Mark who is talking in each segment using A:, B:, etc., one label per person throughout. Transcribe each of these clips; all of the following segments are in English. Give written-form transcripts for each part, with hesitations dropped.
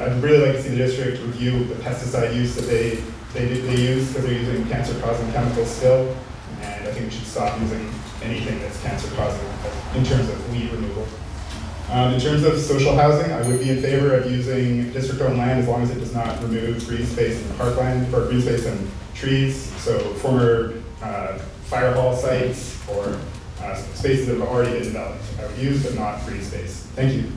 A: I'd really like to see the district review the pesticide use that they use, because they're using cancer-causing chemicals still. And I think we should stop using anything that's cancer-causing in terms of weed removal. In terms of social housing, I would be in favor of using district-owned land as long as it does not remove green space in the parkland, or green space and trees. So former fire hall sites or spaces that have already been developed, I would use, but not green space. Thank you.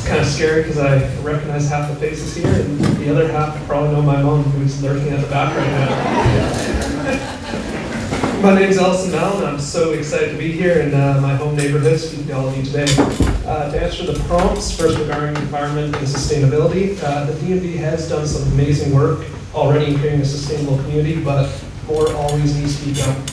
B: Kind of scary because I recognize half the faces here, and the other half probably know my mom, who's lurking at the back right now. My name's Ellison Mel, and I'm so excited to be here in my home neighborhood speaking to all of you today. To answer the prompts, first regarding environment and sustainability, the DMV has done some amazing work already in creating a sustainable community, but more always needs to be done.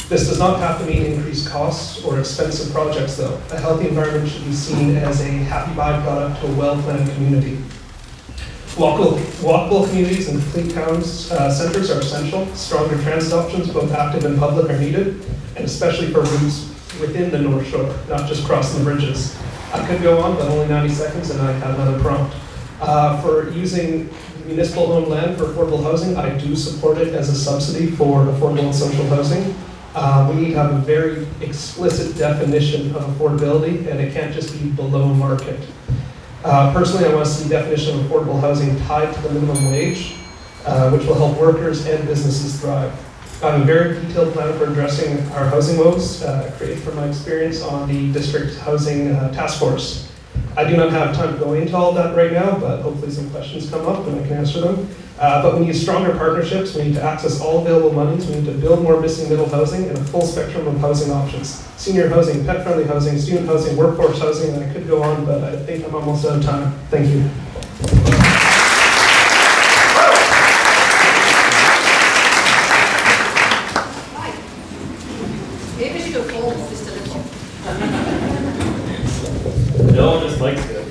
B: This does not have to mean increased costs or expensive projects, though. A healthy environment should be seen as a happy byproduct to a well-planned community. Walkable communities and complete town centers are essential. Stronger transit options, both active and public, are needed, and especially for routes within the North Shore, not just crossing the bridges. I could go on, but only 90 seconds, and I have another prompt. For using municipal-owned land for affordable housing, I do support it as a subsidy for affordable and social housing. We need to have a very explicit definition of affordability, and it can't just be below market. Personally, I want to see the definition of affordable housing tied to the minimum wage, which will help workers and businesses thrive. I have a very detailed plan for addressing our housing woes, created from my experience on the district housing task force. I do not have time to go into all of that right now, but hopefully some questions come up and I can answer them. But we need stronger partnerships, we need to access all available monies, we need to build more missing middle housing and a full spectrum of housing options. Senior housing, pet-friendly housing, student housing, workforce housing, and I could go on, but I think I'm almost out of time. Thank you.
C: Maybe we should go forward just a little.
D: No, just Mike's good.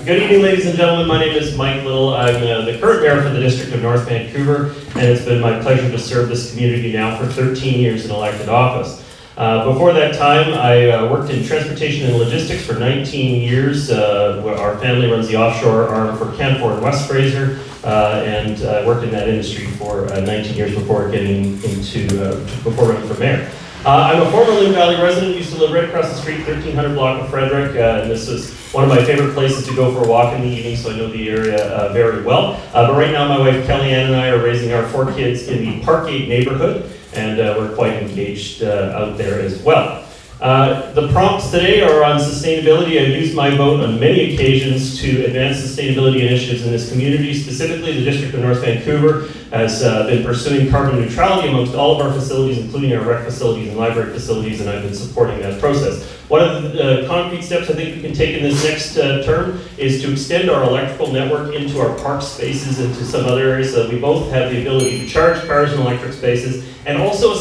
D: Good evening, ladies and gentlemen. My name is Mike Little. I'm the current mayor for the District of North Vancouver, and it's been my pleasure to serve this community now for 13 years in elected office. Before that time, I worked in transportation and logistics for 19 years. Our family runs the offshore arm for Canfor and West Fraser, and I worked in that industry for 19 years before getting before running for mayor. I'm a former Lynn Valley resident, used to live right across the street, 1300 block of Frederick, and this is one of my favorite places to go for a walk in the evening, so I know the area very well. But right now my wife Kellyanne and I are raising our 4 kids in the Part2 neighborhood, and we're quite engaged out there as well. The prompts today are on sustainability. I've used my vote on many occasions to advance sustainability initiatives in this community. Specifically, the District of North Vancouver has been pursuing carbon neutrality amongst all of our facilities, including our rec facilities and library facilities, and I've been supporting that process. One of the concrete steps I think we can take in this next term is to extend our electrical network into our park spaces and to some other areas so that we both have the ability to charge cars in electric spaces, and also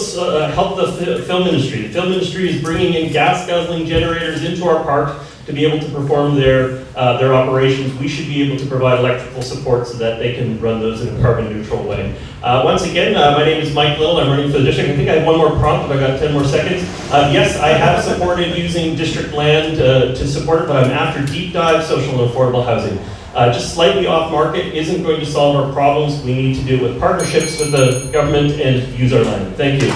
D: help the film industry. The film industry is bringing in gas-guzzling generators into our park to be able to perform their operations. We should be able to provide electrical support so that they can run those in a carbon-neutral way. Once again, my name is Mike Little. I'm running for the district. I think I have one more prompt, if I got 10 more seconds. Yes, I have supported using district land to support it, but I'm after deep dive social and affordable housing. Just slightly off market isn't going to solve our problems. We need to do it with partnerships with the government and use our land. Thank you.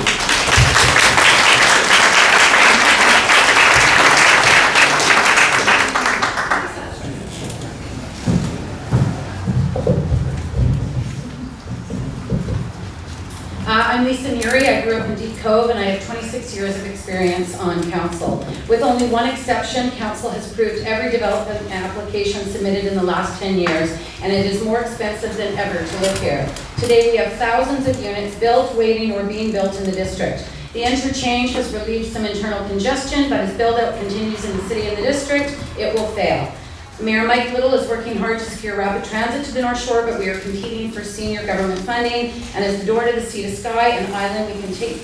C: I'm Lisa Muri. I grew up in Deep Cove and I have 26 years of experience on council. With only one exception, council has approved every development application submitted in the last 10 years, and it is more expensive than ever to live here. Today we have thousands of units built, waiting, or being built in the district. The interchange has relieved some internal congestion, but as build-out continues in the city and the district, it will fail. Mayor Mike Little is working hard to secure rapid transit to the North Shore, but we are competing for senior government funding, and as the door to the sea to sky and island, we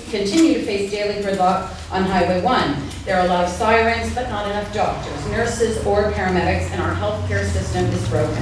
C: continue to face daily gridlock on Highway 1. There are a lot of sirens, but not enough doctors, nurses, or paramedics, and our healthcare system is broken.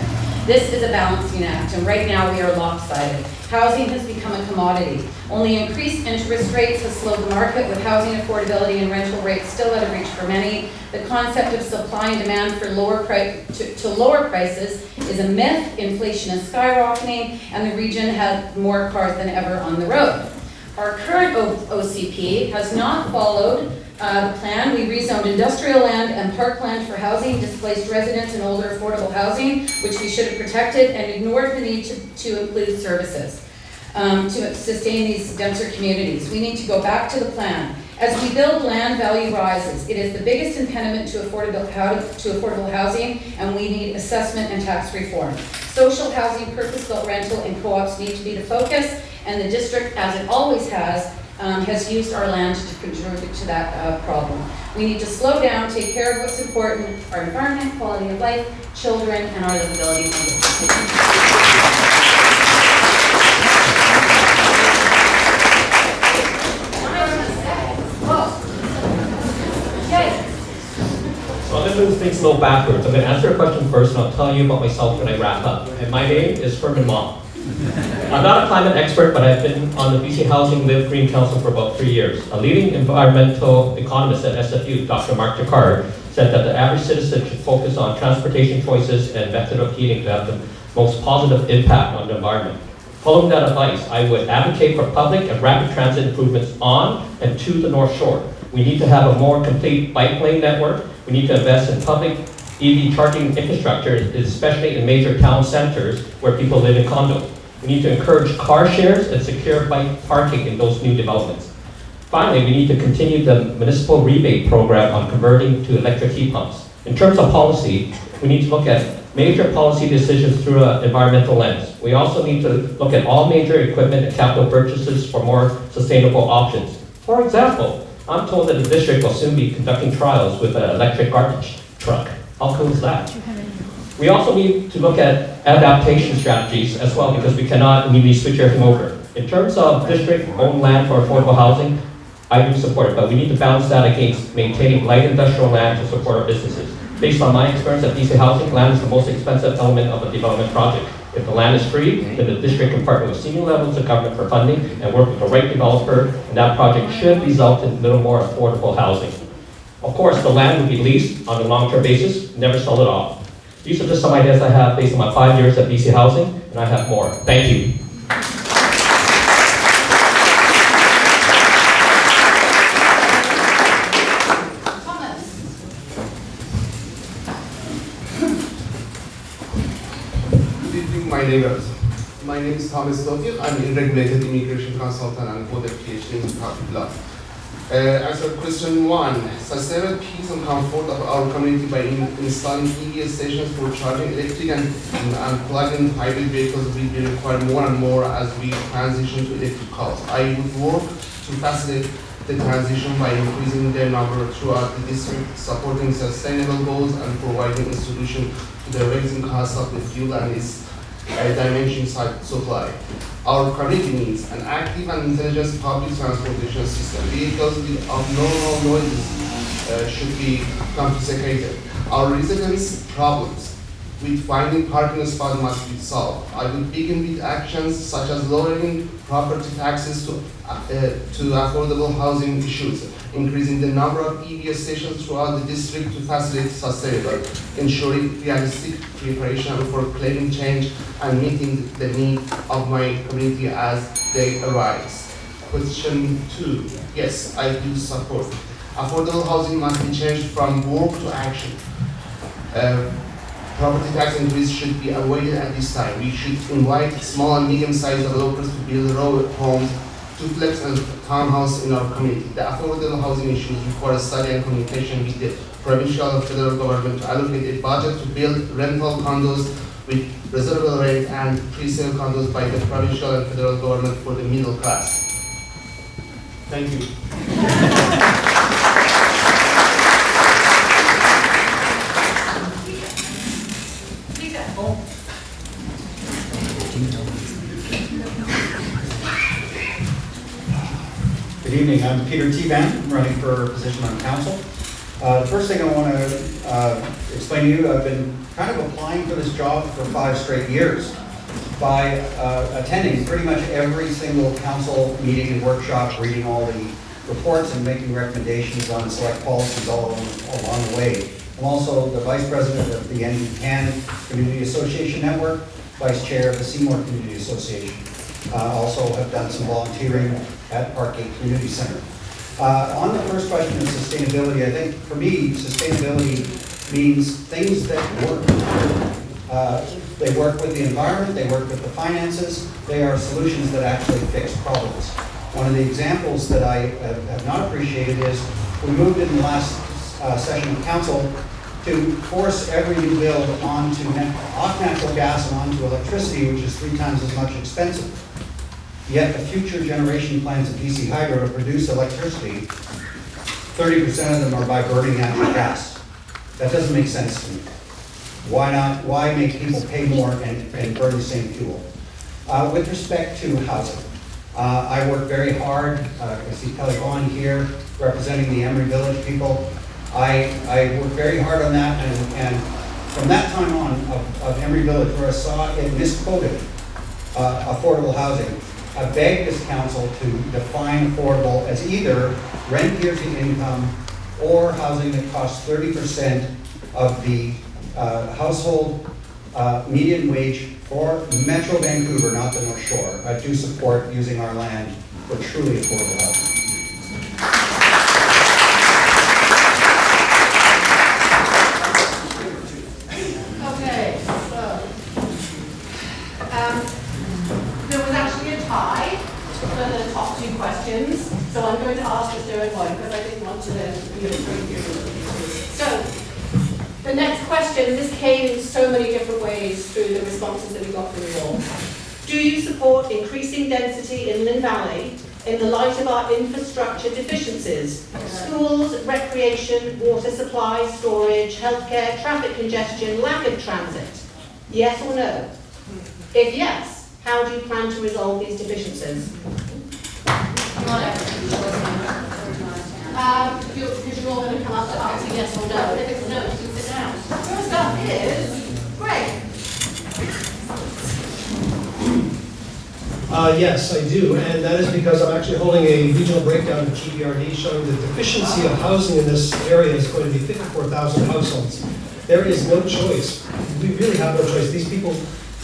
C: This is a balancing act, and right now we are lopsided. Housing has become a commodity. Only increased interest rates has slowed the market, with housing affordability and rental rates still out of reach for many. The concept of supply and demand for lower prices is a myth. Inflation is skyrocketing, and the region has more cars than ever on the road. Our current OCP has not followed the plan. We rezoned industrial land and parkland for housing, displaced residents and older affordable housing, which we should have protected, and ignored the need to include services to sustain these denser communities. We need to go back to the plan. As we build, land value rises. It is the biggest impediment to affordable housing, and we need assessment and tax reform. Social housing, purpose-built rental, and co-ops need to be the focus, and the district, as it always has used our land to contribute to that problem. We need to slow down, take care of what's important, our environment, quality of life, children, and our livability.
E: So I'm going to move things a little backwards. I'm going to answer a question first, and I'll tell you about myself when I wrap up. And my name is Herman Mom. I'm not a climate expert, but I've been on the BC Housing Live Green Council for about 3 years. A leading environmental economist at SFU, Dr. Mark Jacquard, said that the average citizen should focus on transportation choices and method of heating to have the most positive impact on the environment. Following that advice, I would advocate for public and rapid transit improvements on and to the North Shore. We need to have a more complete bike lane network. We need to invest in public EV charging infrastructure, especially in major town centers where people live in condos. We need to encourage car shares and secure bike parking in those new developments. Finally, we need to continue the municipal rebate program on converting to electric heat pumps. In terms of policy, we need to look at major policy decisions through an environmental lens. We also need to look at all major equipment and capital purchases for more sustainable options. For example, I'm told that the district will soon be conducting trials with an electric garbage truck. How cool is that? We also need to look at adaptation strategies as well, because we cannot immediately switch everything over. In terms of district-owned land for affordable housing, I do support it, but we need to balance that against maintaining light industrial land to support our businesses. Based on my experience at BC Housing, land is the most expensive element of a development project. If the land is free, then the district can partner with senior levels of government for funding and work with the right developer, and that project should result in a little more affordable housing. Of course, the land will be leased on a long-term basis, never sell it off. These are just some ideas I have based on my 5 years at BC Housing, and I have more. Thank you.
F: My neighbors. My name is Thomas Totil. I'm a regulated immigration consultant and hold a PhD in public law. Answer question 1. Sustainable peace and comfort of our community by installing EV stations for charging electric and plug-in hybrid vehicles will require more and more as we transition to electric cars. I would work to facilitate the transition by increasing their number throughout the district, supporting sustainable goals and providing a solution to the rising cost of the fuel and its dimension supply. Our community needs an active and intelligent public transportation system. Vehicles of normal noises should be confiscated. Our residents' problems with finding parking spots must be solved. I will begin with actions such as lowering property taxes to affordable housing issues, increasing the number of EV stations throughout the district to facilitate sustainable, ensuring realistic preparation for climate change and meeting the needs of my community as they arise. Question 2. Yes, I do support. Affordable housing must be changed from work to action. Property tax increase should be avoided at this time. We should invite small and medium-sized developers to build row homes, duplex and townhouse in our community. The affordable housing issues require study and communication with the provincial and federal government to allocate a budget to build rental condos with reservable rate and pre-sale condos by the provincial and federal government for the middle class. Thank you.
G: Good evening, I'm Peter T. Van, I'm running for a position on council. The first thing I want to explain to you, I've been kind of applying for this job for 5 straight years by attending pretty much every single council meeting and workshop, reading all the reports and making recommendations on select policies all along the way. I'm also the Vice President of the NDCAN Community Association Network, Vice Chair of the Seymour Community Association. Also have done some volunteering at Part2 Community Center. On the first question of sustainability, I think for me, sustainability means things that work. They work with the environment, they work with the finances, they are solutions that actually fix problems. One of the examples that I have not appreciated is we moved in the last session of council to force every new build off natural gas and onto electricity, which is 3 times as much expensive. Yet the future generation plans of DC Hydro to produce electricity, 30% of them are by burning natural gas. That doesn't make sense to me. Why not? Why make people pay more and burn the same fuel? With respect to housing, I work very hard. I see Kelly Vaughn here representing the Emery Village people. I work very hard on that, and from that time on of Emery Village, where I saw it misquoted affordable housing, I begged this council to define affordable as either rent geared to income or housing that costs 30% of the household median wage for Metro Vancouver, not the North Shore. I do support using our land for truly affordable housing.
H: Okay, so there was actually a tie for the top 2 questions, so I'm going to ask the third one because I didn't want to So, the next question, this came in so many different ways through the responses that we got from you all. Do you support increasing density in Lynn Valley in the light of our infrastructure deficiencies? Schools, recreation, water supply, storage, healthcare, traffic congestion, lack of transit? Yes or no? If yes, how do you plan to resolve these deficiencies? Because you're all going to come up to answer yes or no. If it's no, you can sit down. First up is Greg.
I: Yes, I do, and that is because I'm actually holding a regional breakdown of GBRD showing the deficiency of housing in this area is going to be 54,000 households. There is no choice. We really have no choice. These people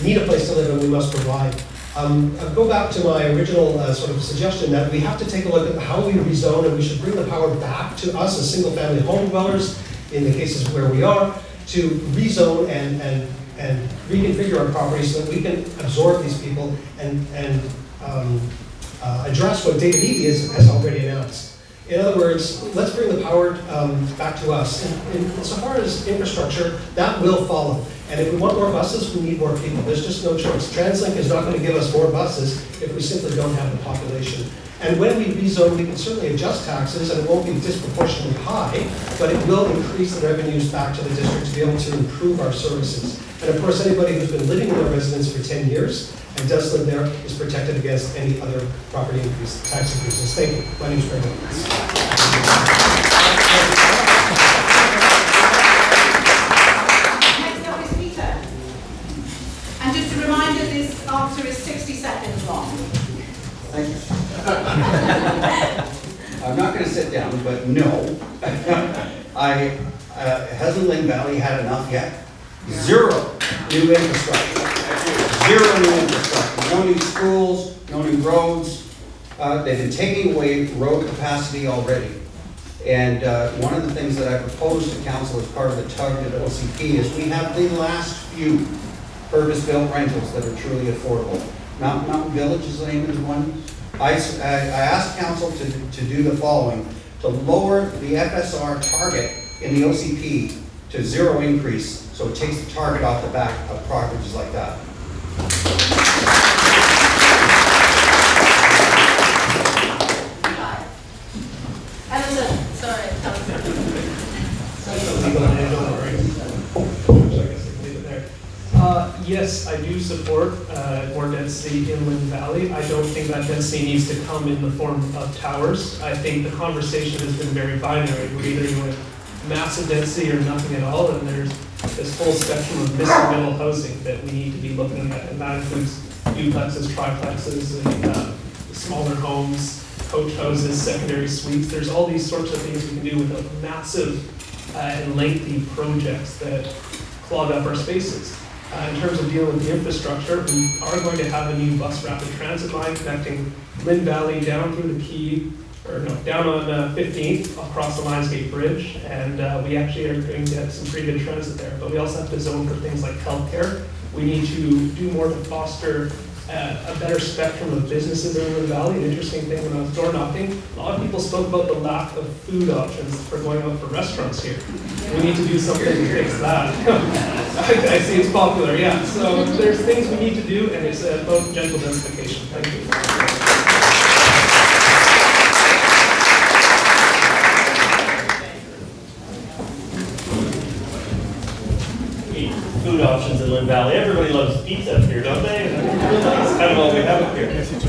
I: need a place to live and we must provide. I'll go back to my original sort of suggestion that we have to take a look at how we rezone, and we should bring the power back to us as single-family home dwellers in the cases where we are, to rezone and reconfigure our property so that we can absorb these people and address what David Eby has already announced. In other words, let's bring the power back to us. And so far as infrastructure, that will follow. And if we want more buses, we need more people. There's just no choice. TransLink is not going to give us more buses if we simply don't have the population. And when we rezone, we can certainly adjust taxes, and it won't be disproportionately high, but it will increase the revenues back to the district to be able to improve our services. And of course, anybody who's been living in their residence for 10 years and does live there is protected against any other property increase, tax increases. Thank you. My name is Greg.
H: Next up is Peter. And just a reminder, this answer is 60 seconds long.
G: Thank you. I'm not going to sit down, but no. Hasn't Lynn Valley had enough yet? Zero new infrastructure. Zero new infrastructure. No new schools, no new roads. They've been taking away road capacity already. And one of the things that I proposed to council as part of the targeted OCP is we have the last few purpose-built rentals that are truly affordable. Mountain Village is the name of the one. I asked council to do the following: to lower the FSR target in the OCP to 0 increase, so it takes the target off the back of properties like that.
H: Alison, sorry.
B: Yes, I do support more density in Lynn Valley. I don't think that density needs to come in the form of towers. I think the conversation has been very binary. We're either going to massive density or nothing at all, and there's this whole spectrum of missing middle housing that we need to be looking at, and that includes duplexes, triplexes, and smaller homes, coach houses, secondary suites. There's all these sorts of things we can do without massive and lengthy projects that clog up our spaces. In terms of dealing with the infrastructure, we are going to have a new bus rapid transit line connecting Lynn Valley down through the Quay, or no, down on 15th across the Lionsgate Bridge, and we actually are going to have some pretty good transit there. But we also have to zone for things like healthcare. We need to do more to foster a better spectrum of businesses in Lynn Valley. An interesting thing when I was door knocking, a lot of people spoke about the lack of food options for going out for restaurants here. We need to do something to fix that. I see it's popular, yeah. So there's things we need to do, and it's about gentle densification. Thank you.
D: Food options in Lynn Valley. Everybody loves pizza up here, don't they? That's kind of all we have up here. It's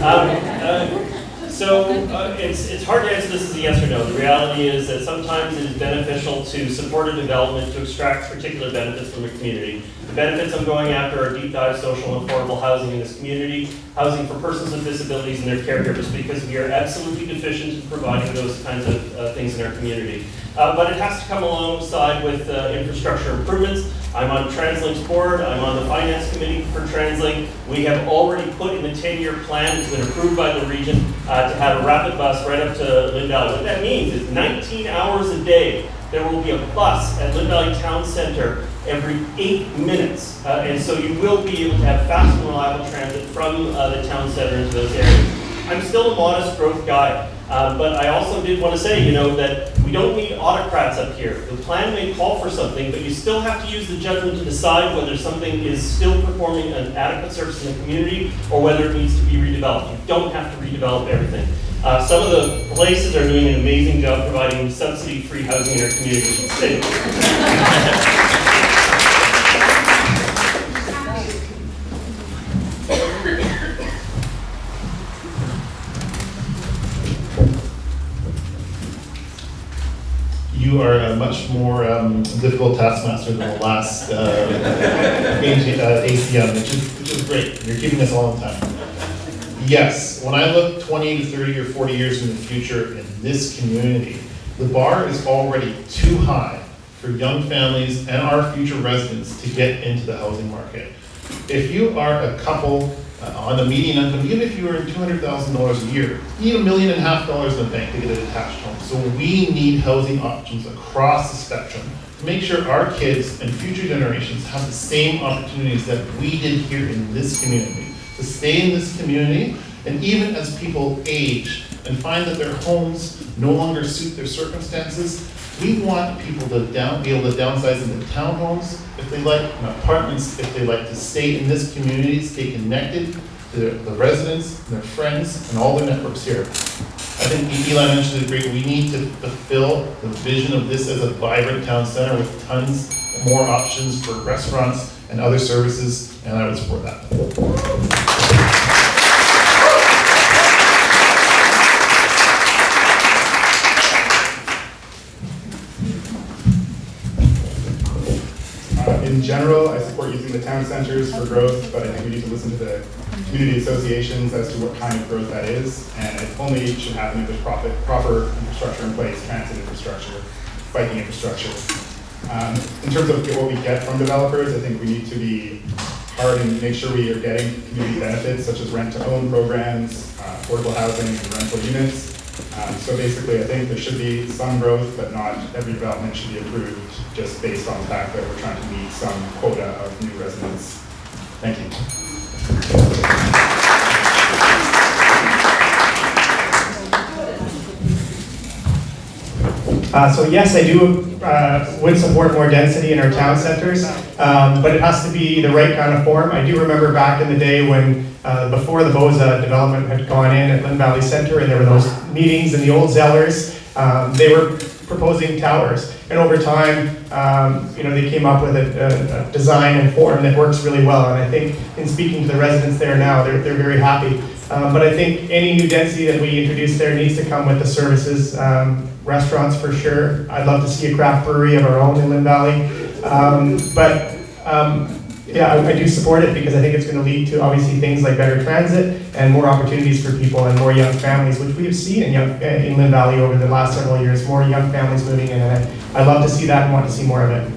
D: hard to answer this as a yes or no. The reality is that sometimes it is beneficial to support a development to extract particular benefits from a community. The benefits I'm going after are deep dive social and affordable housing in this community, housing for persons with disabilities and their caregivers, because we are absolutely deficient in providing those kinds of things in our community. But it has to come alongside with infrastructure improvements. I'm on TransLink's board. I'm on the finance committee for TransLink. We have already put in the 10-year plan, it's been approved by the region, to have a rapid bus right up to Lynn Valley. What that means is 19 hours a day, there will be a bus at Lynn Valley Town Center every 8 minutes. And so you will be able to have fast and reliable transit from the town center into those areas. I'm still a modest growth guy, but I also did want to say, that we don't need autocrats up here. The plan may call for something, but you still have to use the judgment to decide whether something is still performing an adequate service in the community or whether it needs to be redeveloped. You don't have to redevelop everything. Some of the places are doing an amazing job providing subsidy-free housing in our community.
J: You are a much more difficult taskmaster than the last ACM, which is great. You're keeping us all on time. Yes, when I look 20 to 30 or 40 years in the future in this community, the bar is already too high for young families and our future residents to get into the housing market. If you are a couple on the median income, even if you earn $200,000 a year, you need $1.5 million in the bank to get a detached home. So we need housing options across the spectrum to make sure our kids and future generations have the same opportunities that we did here in this community, to stay in this community, and even as people age and find that their homes no longer suit their circumstances, we want people to be able to downsize into townhomes if they like, and apartments if they like, to stay in this community, stay connected to the residents, and their friends, and all the networks here. I think Eli mentioned it great. We need to fulfill the vision of this as a vibrant town center with tons more options for restaurants and other services, and I would support that.
A: In general, I support using the town centers for growth, but I think we need to listen to the community associations as to what kind of growth that is, and it only should happen if there's proper infrastructure in place, transit infrastructure, biking infrastructure. In terms of what we get from developers, I think we need to be hard and make sure we are getting community benefits such as rent-to-own programs, affordable housing, and rental units. So basically, I think there should be some growth, but not every development should be approved just based on the fact that we're trying to meet some quota of new residents. Thank you.
K: So yes, I would support more density in our town centers, but it has to be the right kind of form. I do remember back in the day when, before the Boza development had gone in at Lynn Valley Center, and there were those meetings and the old Zellers, they were proposing towers. And over time, they came up with a design and form that works really well. And I think in speaking to the residents there now, they're very happy. But I think any new density that we introduce there needs to come with the services. Restaurants for sure. I'd love to see a craft brewery of our own in Lynn Valley. Yeah, I do support it because I think it's going to lead to obviously things like better transit and more opportunities for people and more young families, which we have seen in Lynn Valley over the last several years, more young families moving in, and I love to see that and want to see more of it.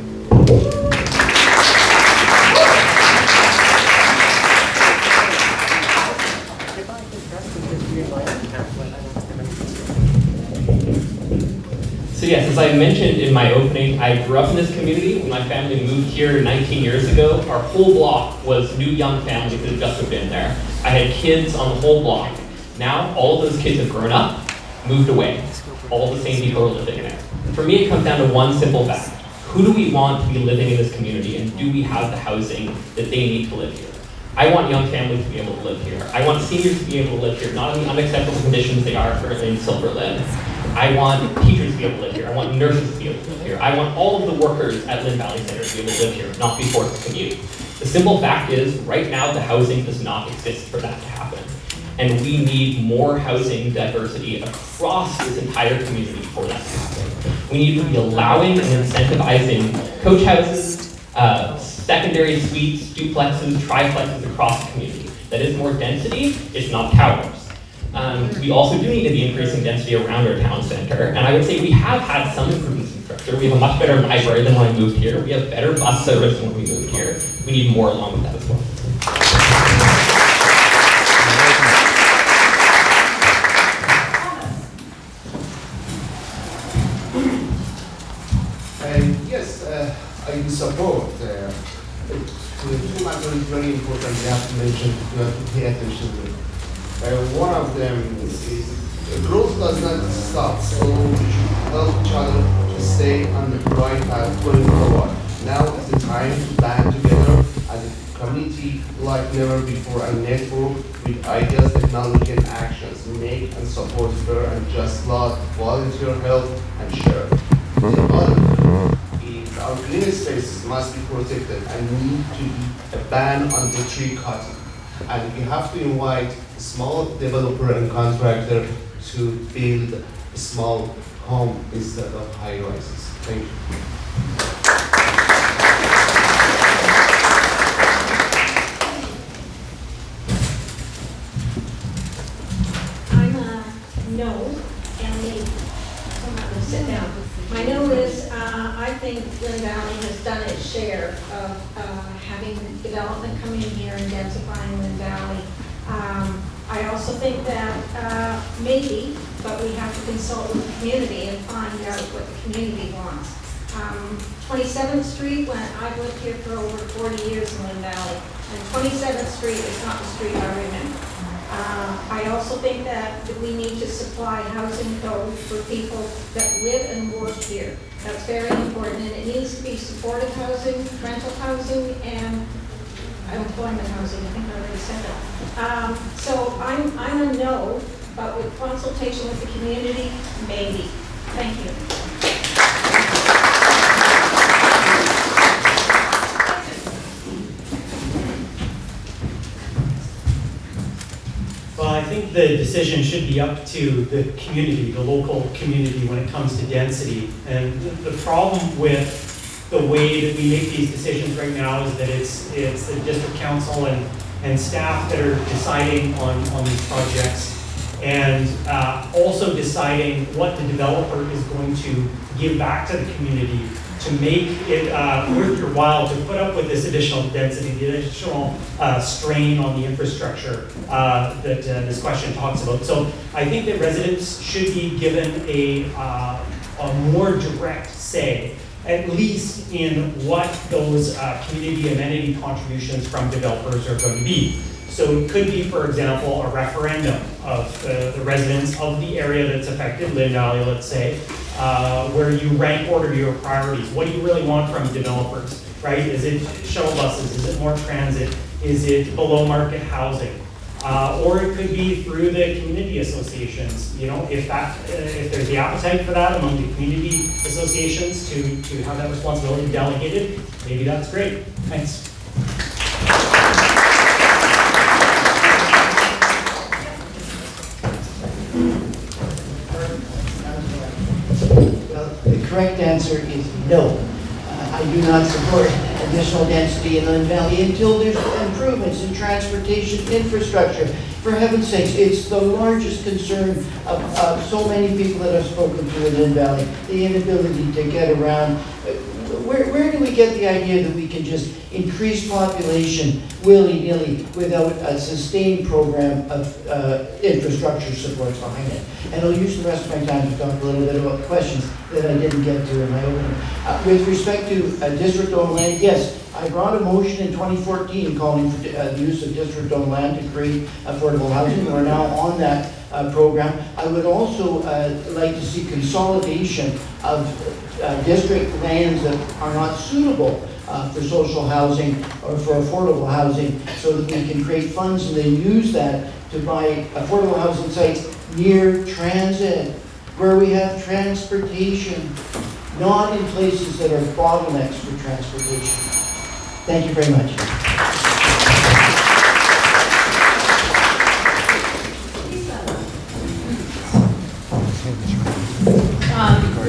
E: So yes, as I mentioned in my opening, I grew up in this community. When my family moved here 19 years ago, our whole block was new young families that had just moved in there. I had kids on the whole block. Now, all of those kids have grown up, moved away. All the same people are living there. For me, it comes down to one simple fact. Who do we want to be living in this community, and do we have the housing that they need to live here? I want young families to be able to live here. I want seniors to be able to live here, not in the unacceptable conditions they are currently in Silver Lynn. I want teachers to be able to live here. I want nurses to be able to live here. I want all of the workers at Lynn Valley Center to be able to live here, not be forced to commute. The simple fact is, right now, the housing does not exist for that to happen. And we need more housing diversity across this entire community for that to happen. We need to be allowing and incentivizing coach houses, secondary suites, duplexes, triplexes across the community. That is more density, it's not towers. We also do need to be increasing density around our town center, and I would say we have had some improvements in structure. We have a much better library than when I moved here. We have better bus service than when we moved here. We need more along with that as well.
F: Yes, I do support. Two matters is very important. We have to mention, we have to pay attention to. One of them is growth does not stop, so we should help each other to stay on the right path going forward. Now is the time to band together as a community like never before and network with ideas, technology, and actions. Make and support fair and just laws, volunteer help, and share. Our green spaces must be protected and need to be a ban on the tree cutting. And we have to invite a small developer and contractor to build a small home instead of high rises. Thank you.
L: I'm a no and me. I'm not going to sit down. My no is I think Lynn Valley has done its share of having development come in here and densifying Lynn Valley. I also think that maybe, but we have to consult with the community and find out what the community wants. 27th Street, when I've lived here for over 40 years in Lynn Valley, and 27th Street is not the street I remember. I also think that we need to supply housing code for people that live and work here. That's very important, and it needs to be supportive housing, rental housing, and employment housing. I think I already said that. So I'm a no, but with consultation with the community, maybe. Thank you.
M: Well, I think the decision should be up to the community, the local community, when it comes to density. And the problem with the way that we make these decisions right now is that it's the district council and staff that are deciding on these projects, and also deciding what the developer is going to give back to the community to make it worth your while to put up with this additional density, the additional strain on the infrastructure that this question talks about. So I think that residents should be given a more direct say, at least in what those community amenity contributions from developers are going to be. So it could be, for example, a referendum of the residents of the area that's affected, Lynn Valley, let's say, where you rank order your priorities. What do you really want from developers, right? Is it shuttle buses? Is it more transit? Is it below market housing? Or it could be through the community associations. You know, if there's the appetite for that among the community associations to have that responsibility delegated, maybe that's great. Thanks.
N: Well, the correct answer is no. I do not support additional density in Lynn Valley until there's improvements in transportation infrastructure. For heaven's sakes, it's the largest concern of so many people that I've spoken to in Lynn Valley, the inability to get around. Where do we get the idea that we can just increase population willy-nilly without a sustained program of infrastructure supports behind it? And I'll use the rest of my time to talk a little bit about questions that I didn't get to in my opening. With respect to district-owned land, yes, I brought a motion in 2014 calling for the use of district-owned land to create affordable housing. We're now on that program. I would also like to see consolidation of district lands that are not suitable for social housing or for affordable housing, so that we can create funds and then use that to buy affordable housing sites near transit, where we have transportation, not in places that are bottlenecks for transportation. Thank you very much.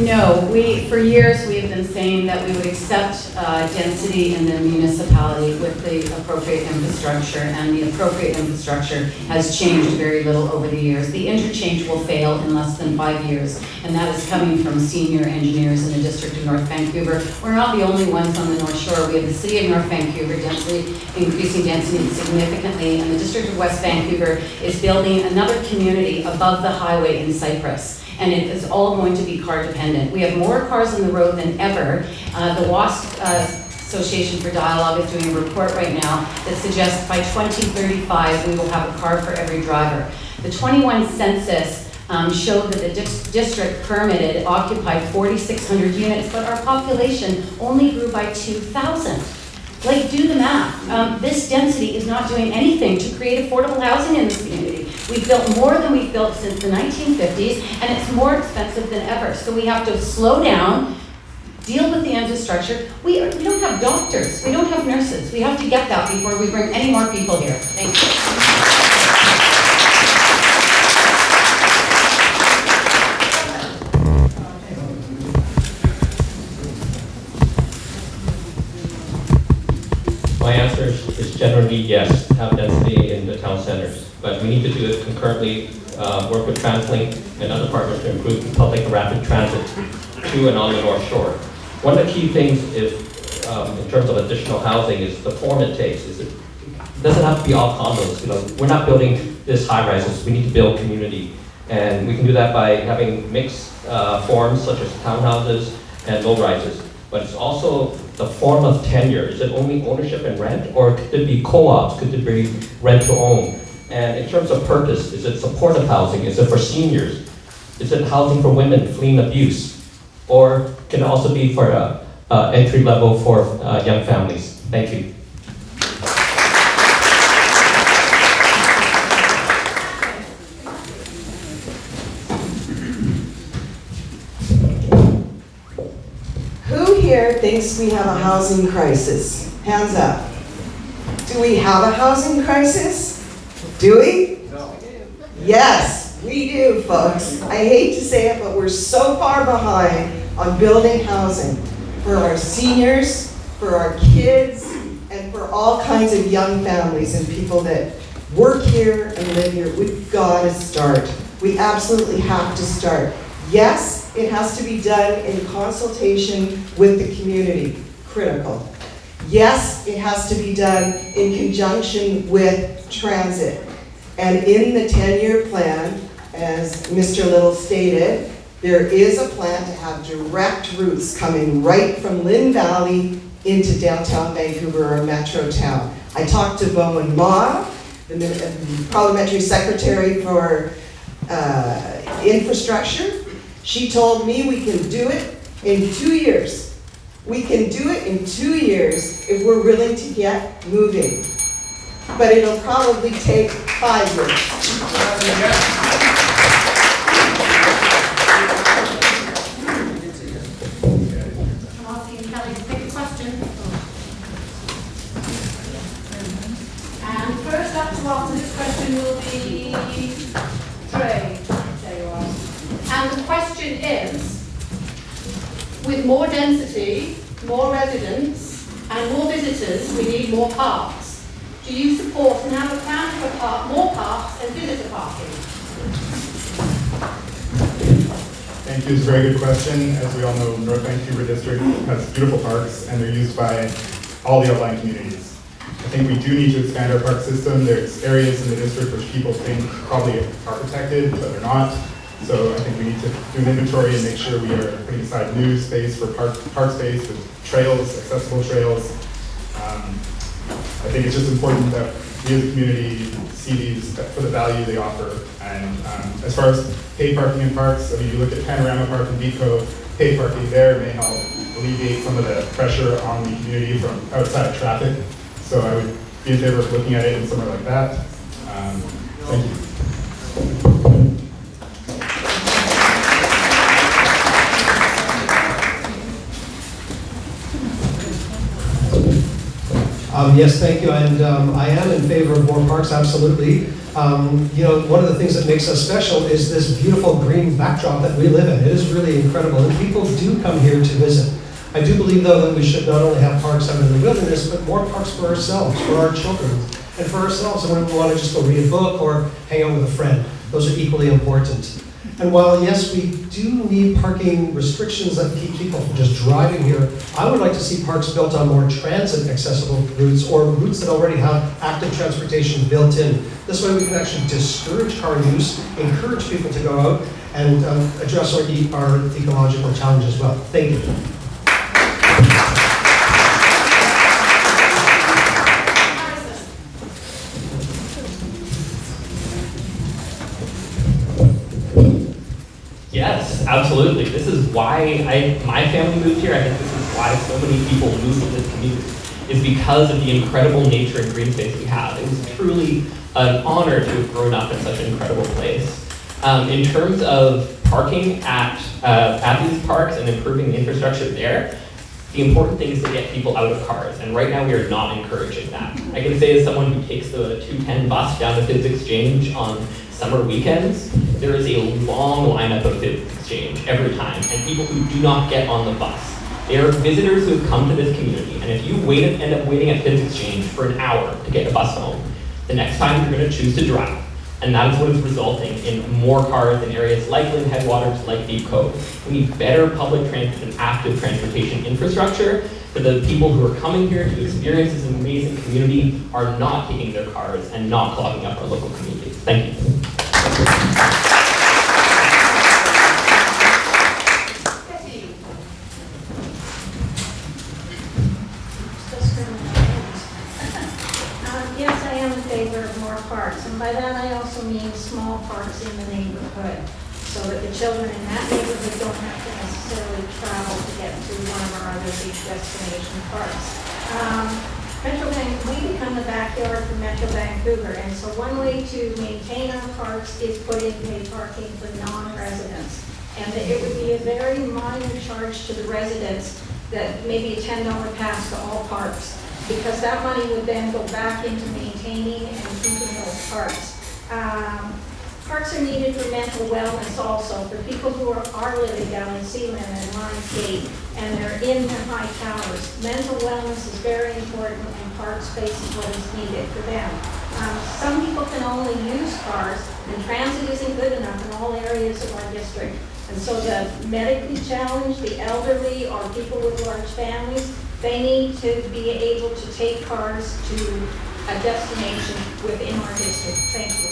C: No, for years we have been saying that we would accept density in the municipality with the appropriate infrastructure, and the appropriate infrastructure has changed very little over the years. The interchange will fail in less than 5 years, and that is coming from senior engineers in the District of North Vancouver. We're not the only ones on the North Shore. We have the City of North Vancouver increasing density significantly, and the District of West Vancouver is building another community above the highway in Cypress. And it is all going to be car dependent. We have more cars on the road than ever. The WASP Association for Dialogue is doing a report right now that suggests by 2035 we will have a car for every driver. The 21 census showed that the district permitted occupied 4,600 units, but our population only grew by 2,000. Like, do the math. This density is not doing anything to create affordable housing in this community. We've built more than we've built since the 1950s, and it's more expensive than ever. So we have to slow down, deal with the infrastructure. We don't have doctors, we don't have nurses. We have to get that before we bring any more people here. Thank you.
E: My answer is generally yes, have density in the town centers, but we need to do it concurrently, work with TransLink and other partners to improve public and rapid transit to and on the North Shore. One of the key things is, in terms of additional housing, is the form it takes. It doesn't have to be all condos. You know, we're not building this high rises. We need to build community, and we can do that by having mixed forms such as townhouses and low rises. But it's also the form of tenure. Is it only ownership and rent, or could it be co-ops? Could it be rent to own? And in terms of purpose, is it supportive housing? Is it for seniors? Is it housing for women fleeing abuse? Or can it also be for entry level for young families? Thank you.
O: Here thinks we have a housing crisis? Hands up. Do we have a housing crisis? Do we? No. Yes, we do, folks. I hate to say it, but we're so far behind on building housing for our seniors, for our kids, and for all kinds of young families and people that work here and live here. We've got to start. We absolutely have to start. Yes, it has to be done in consultation with the community, critical. Yes, it has to be done in conjunction with transit. And in the 10-year plan, as Mr. Little stated, there is a plan to have direct routes coming right from Lynn Valley into downtown Vancouver or Metro Town. I talked to Bowen Ma, the parliamentary secretary for infrastructure. She told me we can do it in 2 years. We can do it in 2 years if we're willing to get moving. but it'll probably take 5 years.
H: I'm asking Kelly to pick a question. And first up to answer this question will be Trey. There you are. And the question is, with more density, more residents, and more visitors, we need more parks. Do you support and have a plan for more parks and visitor parking?
A: Thank you, it's a very good question. As we all know, North Vancouver District has beautiful parks and they're used by all the outlying communities. I think we do need to expand our park system. There's areas in the district which people think probably are protected, but they're not. So I think we need to do an inventory and make sure we are putting aside new space for park space with trails, accessible trails. I think it's just important that we as a community see these for the value they offer. And as far as paid parking in parks, I mean, you look at Panorama Park and Deep Cove, paid parking there may help alleviate some of the pressure on the community from outside traffic. So I would be in favor of looking at it in somewhere like that. Thank you.
I: Yes, thank you, and I am in favor of more parks, absolutely. You know, one of the things that makes us special is this beautiful green backdrop that we live in. It is really incredible, and people do come here to visit. I do believe, though, that we should not only have parks out in the wilderness, but more parks for ourselves, for our children, and for ourselves, and when we want to just go read a book or hang out with a friend. Those are equally important. And while, yes, we do need parking restrictions that keep people from just driving here, I would like to see parks built on more transit-accessible routes or routes that already have active transportation built in. This way we can actually discourage car use, encourage people to go out, and address our ecological challenge as well. Thank you.
E: Yes, absolutely. This is why my family moved here. I think this is why so many people moved to this community, is because of the incredible nature and green space we have. It was truly an honor to have grown up in such an incredible place. In terms of parking at these parks and improving the infrastructure there, the important thing is to get people out of cars, and right now we are not encouraging that. I can say as someone who takes the 210 bus down to Fibs Exchange on summer weekends, there is a long lineup of Fibs Exchange every time, and people who do not get on the bus. They are visitors who have come to this community, and if you end up waiting at Fibs Exchange for an hour to get a bus home, the next time you're going to choose to drive. And that is what is resulting in more cars in areas like Lynn Headwaters, like Deep Cove. We need better public transit and active transportation infrastructure for the people who are coming here to experience this amazing community are not taking their cars and not clogging up our local communities. Thank you.
L: Yes, I am in favor of more parks, and by that I also mean small parks in the neighborhood, so that the children in that neighborhood don't have to necessarily travel to get to one of our other big destination parks. We become the backyard for Metro Vancouver, and so one way to maintain our parks is put in paid parking for non-residents. And it would be a very minor charge to the residents, that maybe a $10 pass to all parks, because that money would then go back into maintaining and keeping those parks. Parks are needed for mental wellness also, for people who are living down in Sealand and Lions Gate, and they're in the high towers. Mental wellness is very important, and park space is what is needed for them. Some people can only use cars, and transit isn't good enough in all areas of our district. And so the medically challenged, the elderly, or people with large families, they need to be able to take cars to a destination within our district. Thank you.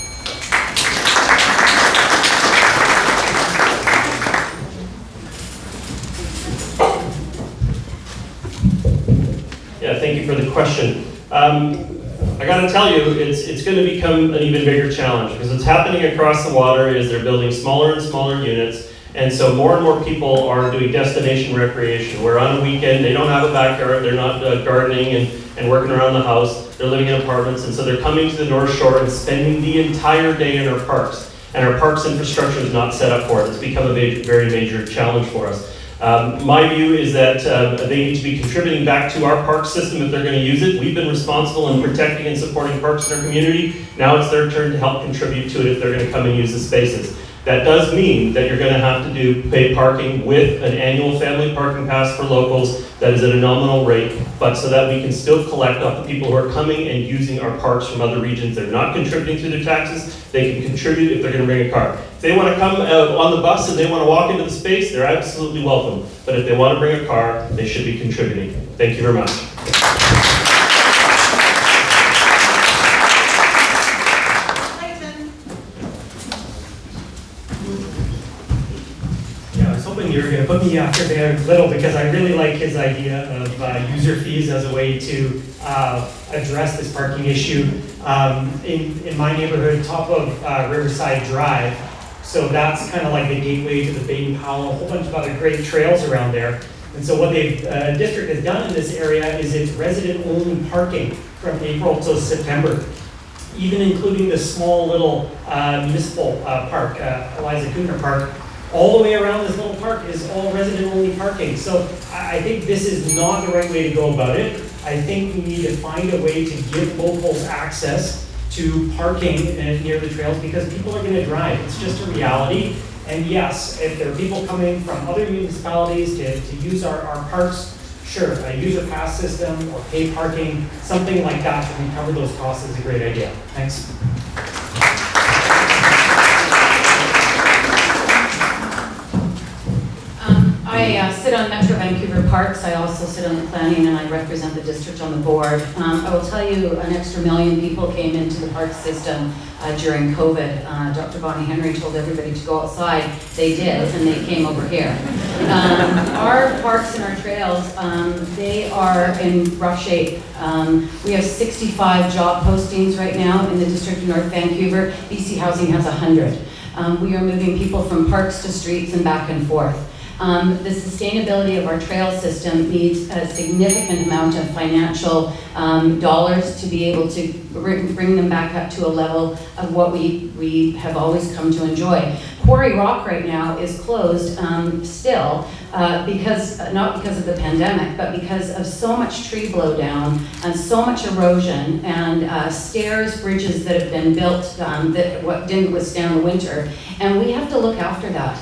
D: Yeah, thank you for the question. I got to tell you, it's going to become an even bigger challenge, because what's happening across the water is they're building smaller and smaller units, And so more and more people are doing destination recreation, where on a weekend, they don't have a backyard, they're not gardening and working around the house, they're living in apartments, and so they're coming to the North Shore and spending the entire day in our parks. And our parks infrastructure is not set up for it. It's become a very major challenge for us. My view is that they need to be contributing back to our park system if they're going to use it. We've been responsible in protecting and supporting parks in our community. Now it's their turn to help contribute to it if they're going to come and use the spaces. That does mean that you're going to have to pay parking with an annual family parking pass for locals that is at a nominal rate, but so that we can still collect off the people who are coming and using our parks from other regions. They're not contributing through their taxes. They can contribute if they're going to bring a car. If they want to come on the bus and they want to walk into the space, they're absolutely welcome. But if they want to bring a car, they should be contributing. Thank you very much.
M: You were going to put me after there a little because I really like his idea of user fees as a way to address this parking issue. In my neighborhood, top of Riverside Drive, so that's kind of like the gateway to the Baden-Powell, a whole bunch of other great trails around there. And so what the district has done in this area is it's resident-only parking from April to September, even including the small little municipal park, Eliza Kuhner Park. All the way around this little park is all resident-only parking. So I think this is not the right way to go about it. I think we need to find a way to give locals access to parking near the trails because people are going to drive. It's just a reality. And yes, if there are people coming from other municipalities to use our parks, sure, a user pass system or pay parking, something like that to recover those costs is a great idea. Thanks.
C: I sit on Metro Vancouver Parks. I also sit on the planning and I represent the district on the board. I will tell you an extra million people came into the park system during COVID. Dr. Bonnie Henry told everybody to go outside. They did, and they came over here. Our parks and our trails, they are in rough shape. We have 65 job postings right now in the district of North Vancouver. BC Housing has 100. We are moving people from parks to streets and back and forth. The sustainability of our trail system needs a significant amount of financial dollars to be able to bring them back up to a level of what we have always come to enjoy. Quarry Rock right now is closed still because, not because of the pandemic, but because of so much tree blowdown and so much erosion and stairs, bridges that have been built that didn't withstand the winter. And we have to look after that.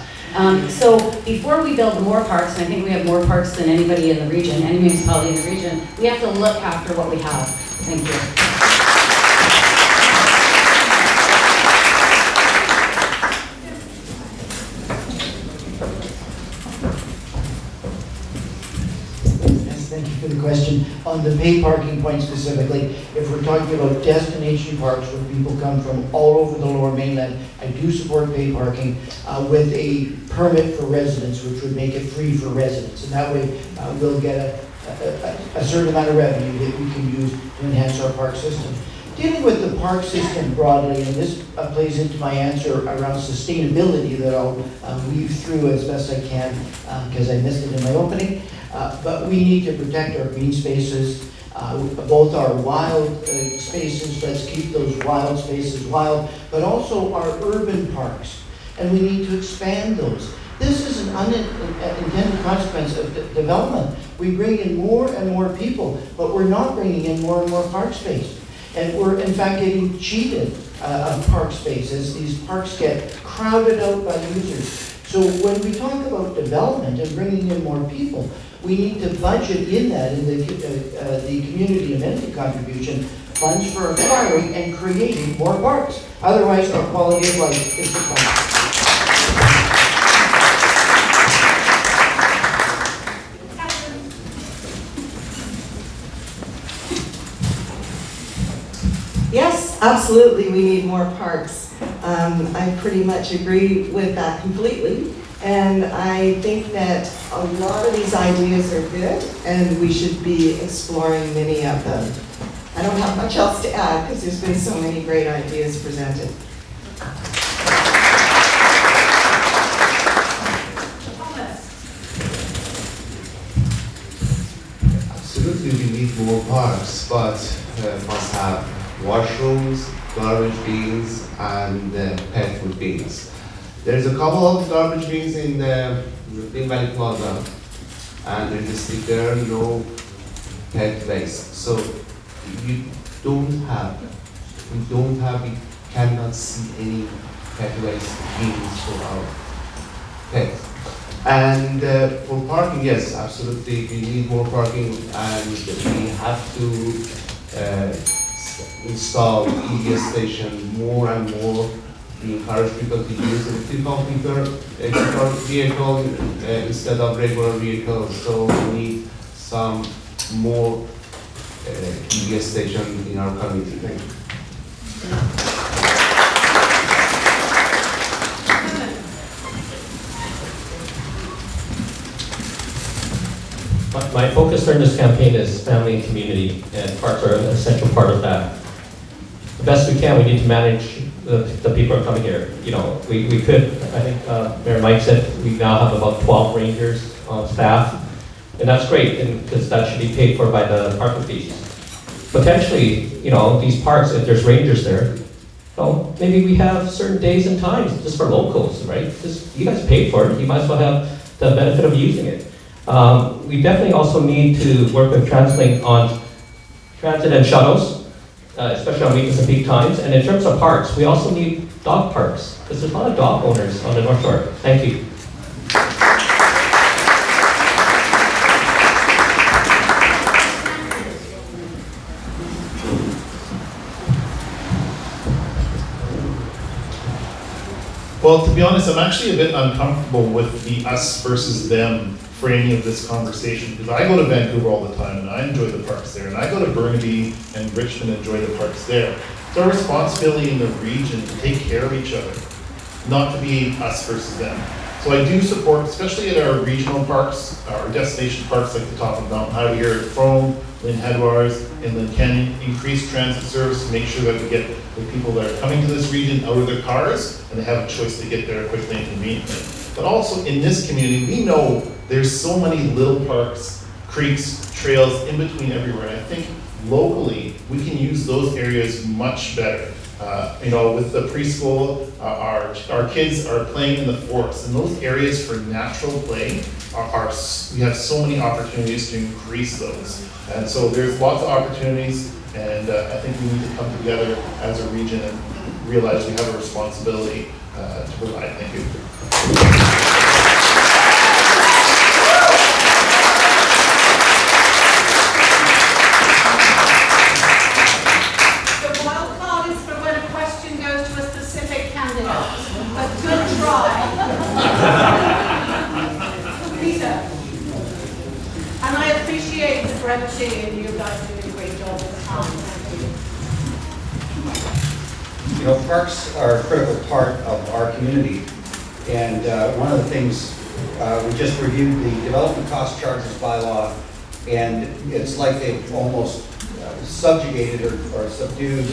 C: So before we build more parks, and I think we have more parks than anybody in the region, any municipality in the region, we have to look after what we have. Thank you.
N: Thank you for the question. On the pay parking point specifically, if we're talking about destination parks where people come from all over the Lower Mainland, I do support pay parking with a permit for residents, which would make it free for residents. And that way we'll get a certain amount of revenue that we can use to enhance our park system. Dealing with the park system broadly, and this plays into my answer around sustainability that I'll weave through as best I can because I missed it in my opening. But we need to protect our green spaces, both our wild spaces, let's keep those wild spaces wild, but also our urban parks. And we need to expand those. This is an unintended consequence of development. We bring in more and more people, but we're not bringing in more and more park space. And we're in fact getting cheated of park space as these parks get crowded out by users. So when we talk about development and bringing in more people, we need to budget in that, in the community amenity contribution, funds for acquiring and creating more parks. Otherwise, our quality of life is declining.
O: Yes, absolutely, we need more parks. I pretty much agree with that completely. And I think that a lot of these ideas are good, and we should be exploring many of them. I don't have much else to add because there's been so many great ideas presented.
F: need more parks, but must have washrooms, garbage bins, and pet food bins. There's a couple of garbage bins in the Lynn Valley Plaza, and there's a sticker, no pet waste. So you cannot see any pet waste bins for our pets. And for parking, yes, absolutely, we need more parking, and we have to install EV station more and more. We encourage people to use electrical vehicle instead of regular vehicles. So we need some more EV station in our community. Thank you.
E: My focus during this campaign is family and community, and parks are an essential part of that. The best we can, we need to manage the people who are coming here. You know, we could, I think Mayor Mike said, we now have about 12 rangers on staff, and that's great, because that should be paid for by the parking fees. Potentially, you know, these parks, if there's rangers there, well, maybe we have certain days and times just for locals, right? Just, you guys paid for it, you might as well have the benefit of using it. We definitely also need to work with TransLink on transit and shuttles, especially on weekends and peak times. And in terms of parks, we also need dog parks, because there's a lot of dog owners on the North Shore. Thank you.
J: Well, to be honest, I'm actually a bit uncomfortable with the us versus them framing of this conversation, because I go to Vancouver all the time and I enjoy the parks there, and I go to Burnaby and Richmond and enjoy the parks there. It's our responsibility in the region to take care of each other, not to be us versus them. So I do support, especially at our regional parks, our destination parks like the top of Mountain Highway here at Frome, Lynn Headwaters, and Lynn Canyon, increased transit service to make sure that we get the people that are coming to this region out of their cars and they have a choice to get there quickly and conveniently. But also in this community, we know there's so many little parks, creeks, trails in between everywhere. And I think locally, we can use those areas much better. You know, with the preschool, our kids are playing in the forest, and those areas for natural play we have so many opportunities to increase those. And so there's lots of opportunities, and I think we need to come together as a region and realize we have a responsibility to provide. Thank you.
H: And I appreciate the brevity, and you guys doing a great job with the time.
G: You know, parks are a critical part of our community, and one of the things, we just reviewed the development cost charges bylaw, and it's like they've almost subjugated or subdued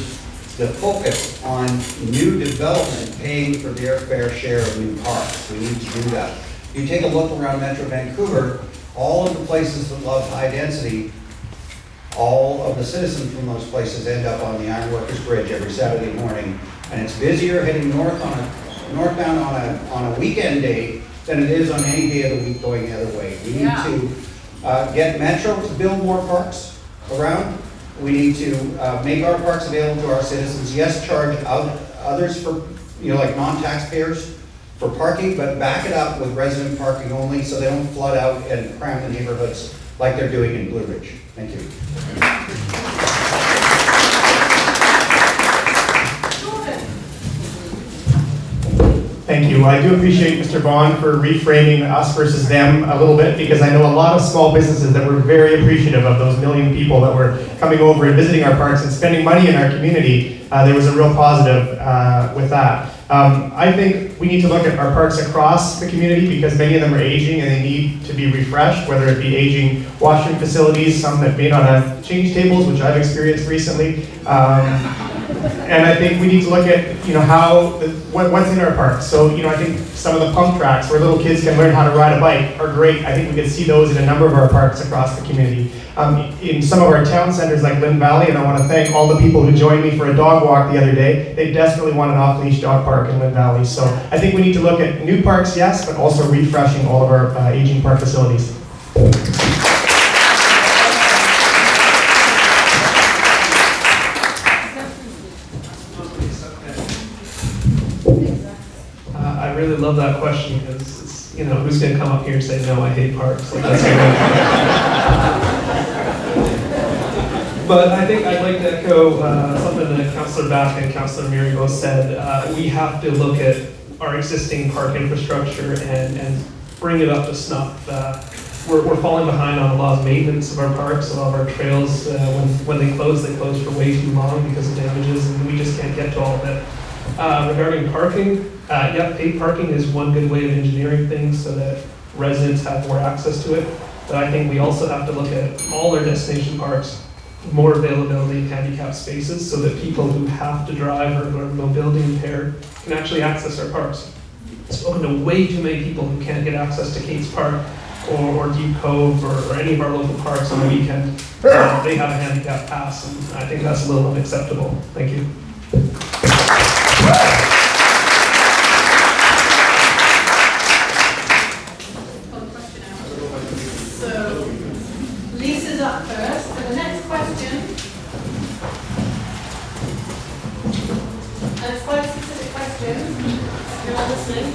G: the focus on new development paying for their fair share of new parks. We need to do that. If you take a look around Metro Vancouver, all of the places that love high density, all of the citizens from those places end up on the Ironworkers Bridge every Saturday morning, and it's busier heading northbound on a weekend day than it is on any day of the week going the other way. We need to get Metro to build more parks around. We need to make our parks available to our citizens. Yes, charge out others for, you know, like non-taxpayers for parking, but back it up with resident parking only so they don't flood out and cram the neighborhoods like they're doing in Blue Ridge. Thank you.
K: Thank you. I do appreciate Mr. Vaughn for reframing us versus them a little bit, because I know a lot of small businesses that were very appreciative of those 1 million people that were coming over and visiting our parks and spending money in our community. There was a real positive with that. I think we need to look at our parks across the community, because many of them are aging and they need to be refreshed, whether it be aging washroom facilities, some that may not have change tables, which I've experienced recently. And I think we need to look at, what's in our parks. So, I think some of the pump tracks where little kids can learn how to ride a bike are great. I think we could see those in a number of our parks across the community. In some of our town centers like Lynn Valley, and I want to thank all the people who joined me for a dog walk the other day, they desperately want an off-leash dog park in Lynn Valley. So I think we need to look at new parks, yes, but also refreshing all of our aging park facilities.
B: I really love that question because it's, who's going to come up here and say, no, I hate parks? Like, that's But I think I'd like to echo something that Councillor Back and Councillor Miri both said. We have to look at our existing park infrastructure and bring it up to snuff. We're falling behind on a lot of maintenance of our parks. A lot of our trails, when they close for way too long because of damages, and we just can't get to all of it. Regarding parking, paid parking is one good way of engineering things so that residents have more access to it. But I think we also have to look at all our destination parks, more availability of handicapped spaces so that people who have to drive or are mobility impaired can actually access our parks. I've spoken to way too many people who can't get access to Kate's Park or Deep Cove or any of our local parks on the weekend. They have a handicap pass, and I think that's a little unacceptable. Thank you.
H: So, Lisa's up first for the next question. And it's quite a specific question, if you're not listening.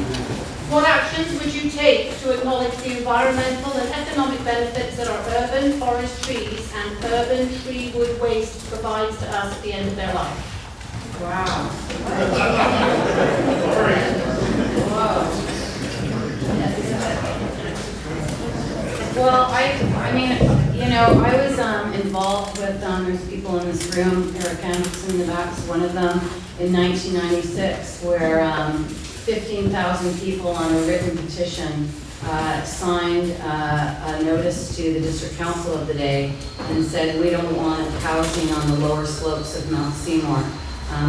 H: What actions would you take to acknowledge the environmental and economic benefits that our urban forest trees and urban tree wood waste provides to us at the end of their life? Wow.
C: Well, I was involved with, there's people in this room, Eric Anderson in the back is one of them, in 1996, where 15,000 people on a written petition signed a notice to the district council of the day and said we don't want housing on the lower slopes of Mount Seymour.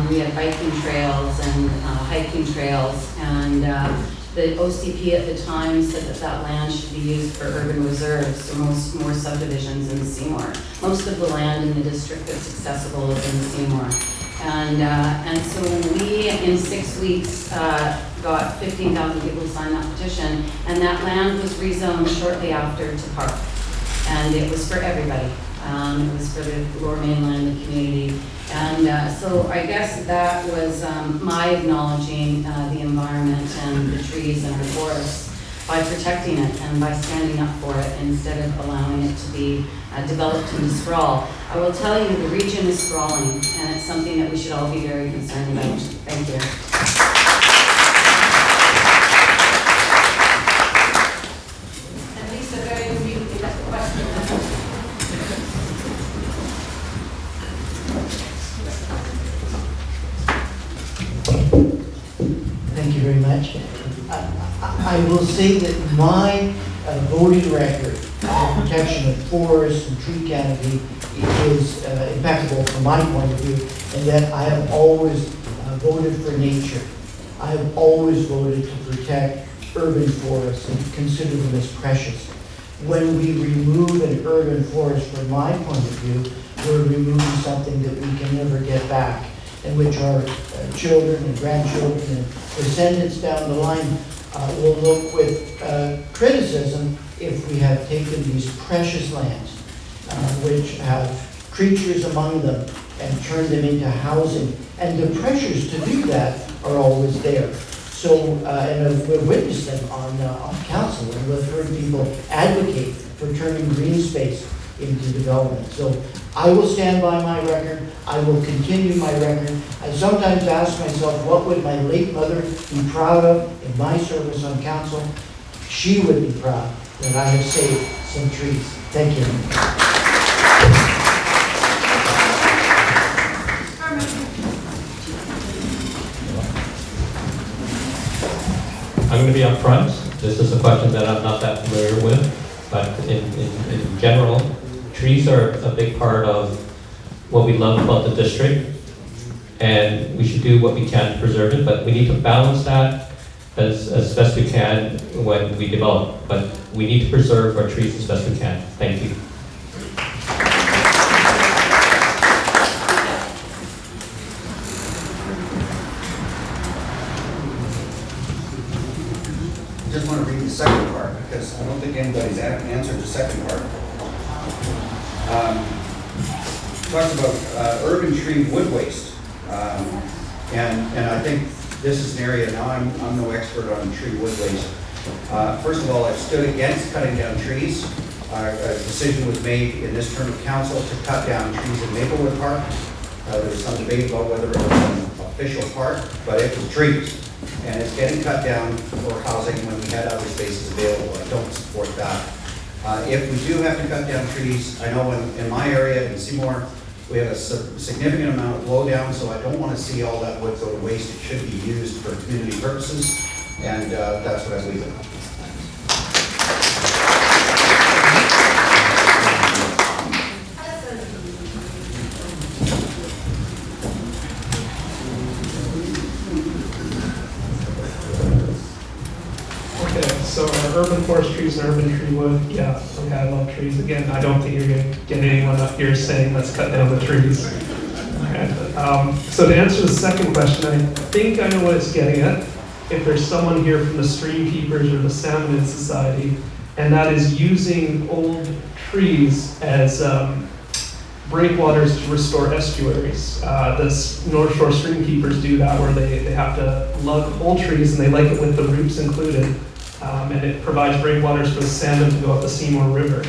C: We had biking trails and hiking trails, and the OCP at the time said that land should be used for urban reserves, so more subdivisions in Seymour. Most of the land in the district that's accessible is in Seymour. And so we, in 6 weeks, got 15,000 people to sign that petition, and that land was rezoned shortly after to park. And it was for everybody. It was for the lower mainland, the community. And so I guess that was my acknowledging the environment and the trees and our forests by protecting it and by standing up for it instead of allowing it to be developed into sprawl. I will tell you, the region is sprawling, and it's something that we should all be very concerned about. Thank you.
H: And Lisa, very briefly, that's the question.
N: Thank you very much. I will say that my voting record on protection of forests and tree canopy is impeccable from my point of view, and that I have always voted for nature. I have always voted to protect urban forests and consider them as precious. When we remove an urban forest, from my point of view, we're removing something that we can never get back, and which our children and grandchildren and descendants down the line will look with criticism if we have taken these precious lands, which have creatures among them, and turned them into housing. And the pressures to do that are always there. So, and we've witnessed them on council, and we've heard people advocate for turning green space into development. So I will stand by my record. I will continue my record. I sometimes ask myself, what would my late mother be proud of in my service on council? She would be proud that I have saved some trees. Thank you.
E: I'm going to be up front. This is a question that I'm not that familiar with, but in general, trees are a big part of what we love about the district. and we should do what we can to preserve it, but we need to balance that as best we can when we develop. But we need to preserve our trees as best we can. Thank you.
G: I just want to read the second part, because I don't think anybody's answered the second part. Talks about urban tree wood waste. And I think this is an area, now I'm no expert on tree wood waste. First of all, I've stood against cutting down trees. A decision was made in this term of council to cut down trees in Maplewood Park. There was some debate about whether it was an official park, but it was trees. And it's getting cut down for housing when we had other spaces available. I don't support that. If we do have to cut down trees, I know in my area, in Seymour, we have a significant amount of blowdown, so I don't want to see all that wood go to waste. It should be used for community purposes, and that's what I leave it.
B: So our urban forest trees and urban tree wood, yeah, okay, I love trees. Again, I don't think you're gonna get anyone up here saying, let's cut down the trees. Okay. So to answer the second question, I think I know what it's getting at. If there's someone here from the Stream Keepers or the Salmon Society, and that is using old trees as breakwaters to restore estuaries. The North Shore Stream Keepers do that, where they have to lug old trees and they like it with the roots included. And it provides breakwaters for the salmon to go up the Seymour River.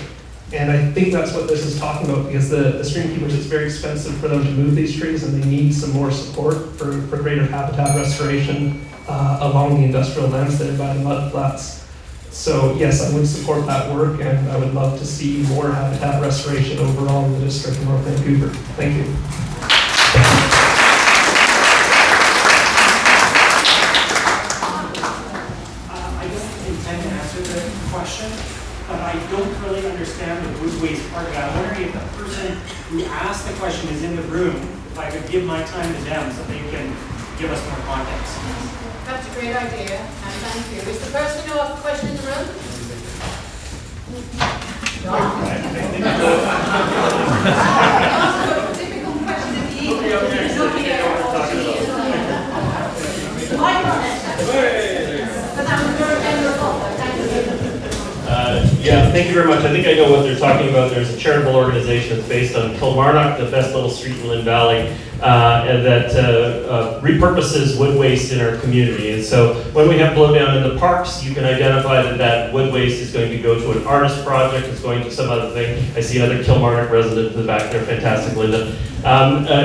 B: And I think that's what this is talking about, because the stream keepers, it's very expensive for them to move these trees, and they need some more support for greater habitat restoration along the industrial lands there by the mud flats. So yes, I would support that work, and I would love to see more habitat restoration overall in the district of North Vancouver. Thank you.
M: But I don't really understand the wood waste part of it. I'm wondering if the person who asked the question is in the room, if I could give my time to them so they can give us more context.
H: That's a great idea, and thank you. Is the person who asked the question in the room? Typical question of the evening. He's not here, or she is not here. Why not? But that was very memorable. Thank you.
D: Yeah, thank you very much. I think I know what they're talking about. There's a charitable organization that's based on Kilmarnock, the best little street in Lynn Valley, and that repurposes wood waste in our community. And so when we have blowdown in the parks, you can identify that that wood waste is going to go to an artist project, it's going to some other thing. I see another Kilmarnock resident in the back there, fantastic, Linda.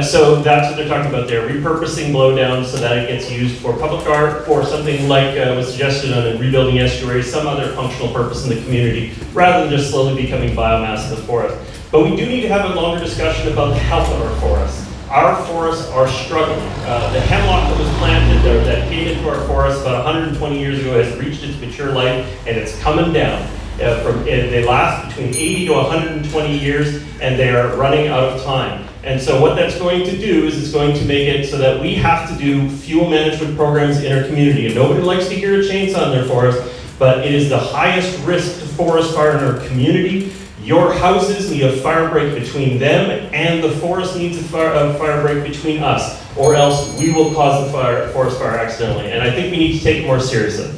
D: So that's what they're talking about there, repurposing blowdown so that it gets used for public art, for something like was suggested on rebuilding estuaries, some other functional purpose in the community, rather than just slowly becoming biomass in the forest. But we do need to have a longer discussion about the health of our forests. Our forests are struggling. The hemlock that was planted there, that came into our forests about 120 years ago, has reached its mature life, and it's coming down. They last between 80 to 120 years, and they are running out of time. And so what that's going to do is it's going to make it so that we have to do fuel management programs in our community. And nobody likes to hear a chainsaw in their forest, but it is the highest risk to forest fire in our community. Your houses need a fire break between them, and the forest needs a fire break between us, or else we will cause the forest fire accidentally. And I think we need to take it more seriously.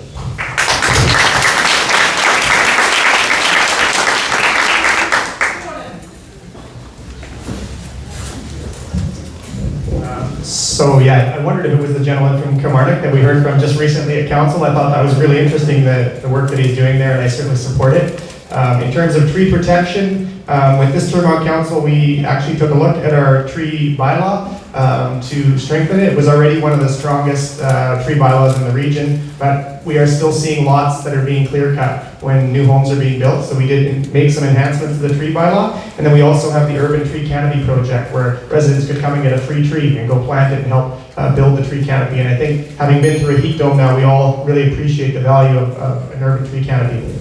K: So yeah, I wondered if it was the gentleman from Kilmarnock that we heard from just recently at council. I thought that was really interesting, the work that he's doing there, and I certainly support it. In terms of tree protection, with this term on council, we actually took a look at our tree bylaw to strengthen it. It was already one of the strongest tree bylaws in the region, but we are still seeing lots that are being clear cut when new homes are being built. So we did make some enhancements to the tree bylaw. And then we also have the urban tree canopy project, where residents could come and get a free tree and go plant it and help build the tree canopy. And I think, having been through a heat dome now, we all really appreciate the value of an urban tree canopy.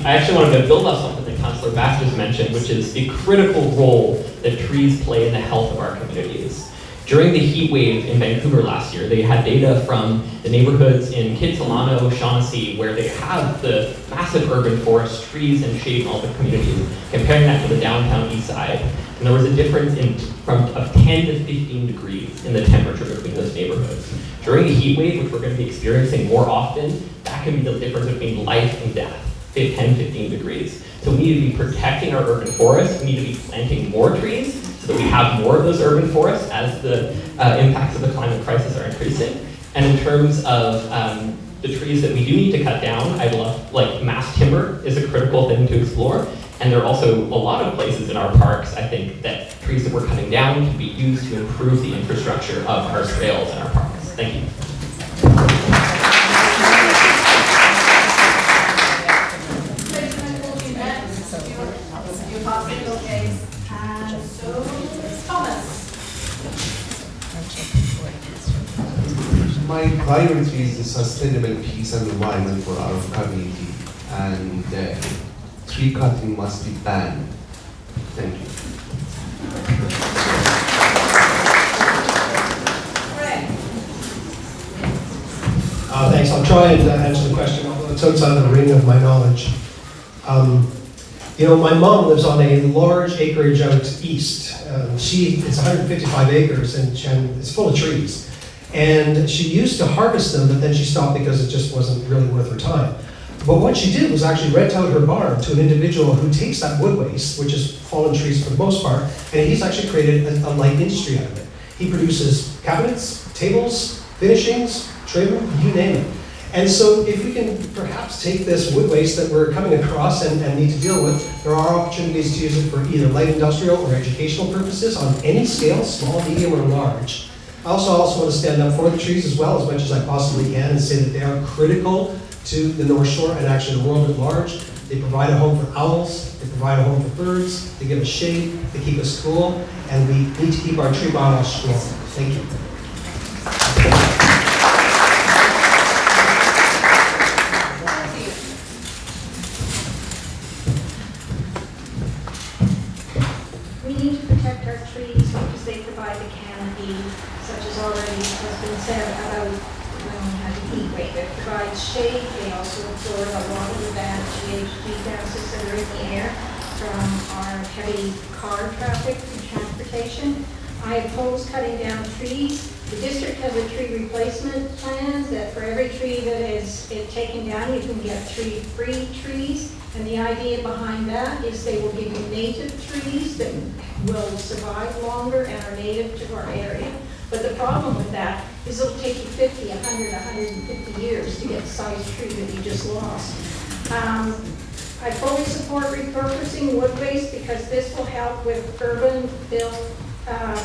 E: I actually wanted to build off something that Councillor Bass just mentioned, which is the critical role that trees play in the health of our communities. During the heat wave in Vancouver last year, they had data from the neighborhoods in Kitsilano, Shaughnessy, where they have the massive urban forest, trees and shade in all the communities, comparing that to the downtown east side. And there was a difference of 10 to 15 degrees in the temperature between those neighborhoods. During the heat wave, which we're going to be experiencing more often, that can be the difference between life and death, 10, 15 degrees. So we need to be protecting our urban forests. We need to be planting more trees so that we have more of those urban forests as the impacts of the climate crisis are increasing. And in terms of the trees that we do need to cut down, I love, like mass timber is a critical thing to explore. And there are also a lot of places in our parks, I think, that trees that we're cutting down can be used to improve the infrastructure of our trails and our parks. Thank you.
F: My priority is the sustainable peace and environment for our community, and tree cutting must be banned. Thank you.
I: Thanks. I'll try and answer the question, although it's outside the ring of my knowledge. You know, my mom lives on a large acreage out east. It's 155 acres and it's full of trees. And she used to harvest them, but then she stopped because it just wasn't really worth her time. But what she did was actually rent out her barn to an individual who takes that wood waste, which is fallen trees for the most part, and he's actually created a light industry out of it. He produces cabinets, tables, finishings, trim, you name it. And so if we can perhaps take this wood waste that we're coming across and need to deal with, there are opportunities to use it for either light industrial or educational purposes on any scale, small, medium, or large. I also want to stand up for the trees as well, as much as I possibly can, and say that they are critical to the North Shore and actually the world at large. They provide a home for owls, they provide a home for birds, they give us shade, they keep us cool, and we need to keep our tree bylaws strong. Thank you.
L: We need to protect our trees because they provide the canopy, such as already has been said about when we had the heat wave. It provides shade. They also absorb a lot of the bad GHG gases that are in the air from our heavy car traffic and transportation. I oppose cutting down trees. The district has a tree replacement plan that for every tree that is taken down, you can get 3 free trees. And the idea behind that is they will give you native trees that will survive longer and are native to our area. But the problem with that is it'll take you 50, 100, 150 years to get the size tree that you just lost. I fully support repurposing wood waste because this will help with urban build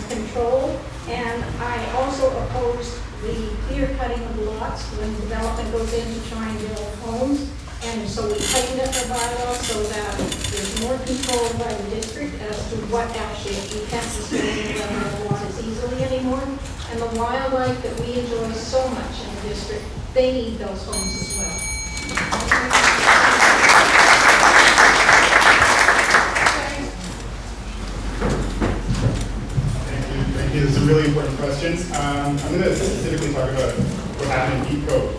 L: control. And I also oppose the clear cutting of lots when development goes in to try and build homes. And so we tightened up our bylaws so that there's more control by the district as to what actually you can't just go in the lot as easily anymore. And the wildlife that we enjoy so much in the district, they need those homes as well.
A: Thank you. Those are really important questions. I'm going to specifically talk about what happened in Peak Cove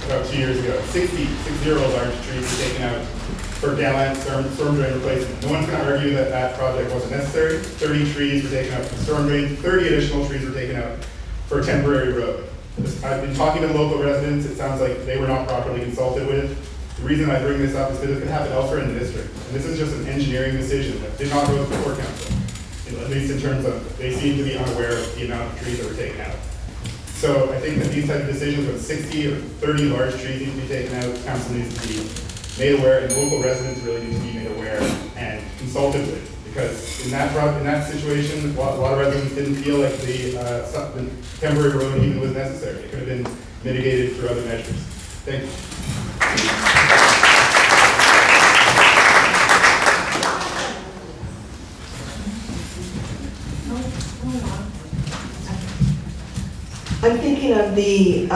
A: about 2 years ago. 60 large trees were taken out for gallant storm drain replacement. No one's going to argue that that project wasn't necessary. 30 trees were taken out for storm drain. 30 additional trees were taken out for a temporary road. I've been talking to local residents. It sounds like they were not properly consulted with. The reason I bring this up is because it could happen elsewhere in the district. And this is just an engineering decision that did not go to the Port Council. At least in terms of, they seem to be unaware of the amount of trees that were taken out. So I think that these type of decisions with 60 or 30 large trees need to be taken out, council needs to be made aware, and local residents really need to be made aware and consulted with. Because in that situation, a lot of residents didn't feel like the temporary road even was necessary. It could have been mitigated through other measures. Thank you.
O: I'm thinking of the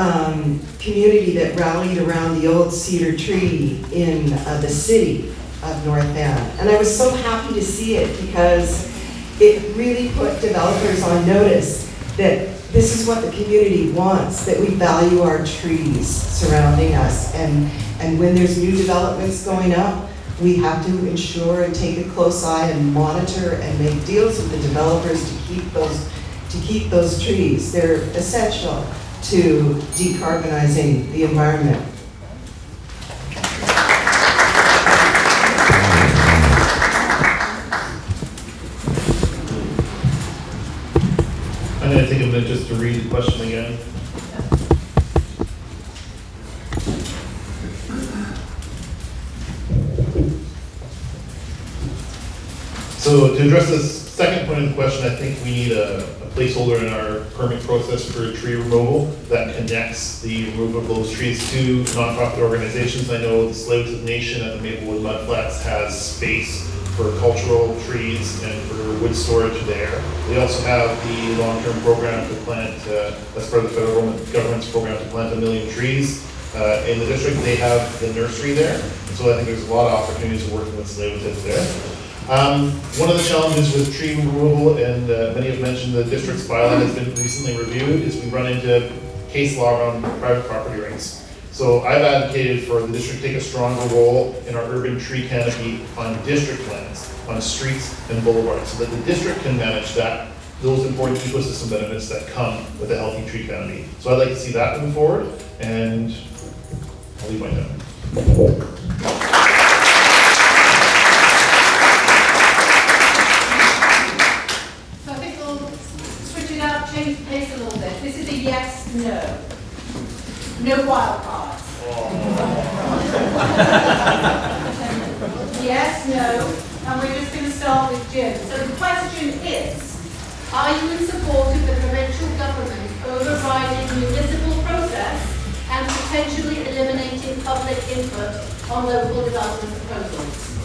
O: community that rallied around the old cedar tree in the city of North Van. And I was so happy to see it because it really put developers on notice that this is what the community wants, that we value our trees surrounding us. And when there's new developments going up, we have to ensure and take a close eye and monitor and make deals with the developers to keep those trees. They're essential to decarbonizing the environment.
J: I'm going to take a minute just to read the question again. So to address this second point of the question, I think we need a placeholder in our permit process for tree removal that connects the removal of those trees to nonprofit organizations. I know the Tsleil-Waututh Nation at the Maplewood Mudflats has space for cultural trees and for wood storage there. They also have the long-term program to plant, as part of the federal government's program to plant 1 million trees. In the district, they have the nursery there. And so I think there's a lot of opportunities working with Tsleil-Waututh there. One of the challenges with tree removal, and many have mentioned the district's bylaw has been recently reviewed, is we run into case law around private property rights. So I've advocated for the district to take a stronger role in our urban tree canopy on district lands, on streets and boulevards, so that the district can manage those important ecosystem benefits that come with a healthy tree canopy. So I'd like to see that move forward, and I'll leave my time.
H: Change the pace a little bit. This is a yes, no. No wild cards. Yes, no, and we're just going to start with Jim. So the question is, are you in support of the provincial government overriding municipal process and potentially eliminating public input on local development proposals?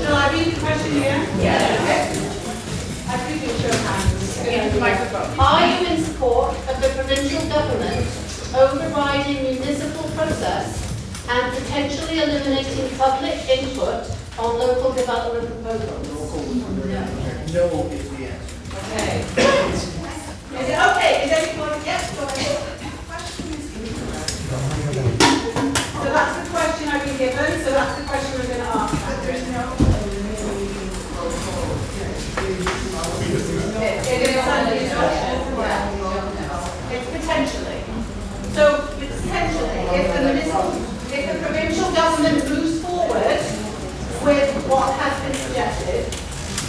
H: Shall I read the question here? Yes. I think you show hands. Microphone. Are you in support of the provincial government overriding municipal process and potentially eliminating public input on local development proposals? No. No is the answer. Okay. Is it okay? Is anyone? Yes, go ahead. So that's the question I've been given, so that's the question we're going to ask. There's no it's potentially. So potentially, if the provincial government moves forward with what has been suggested,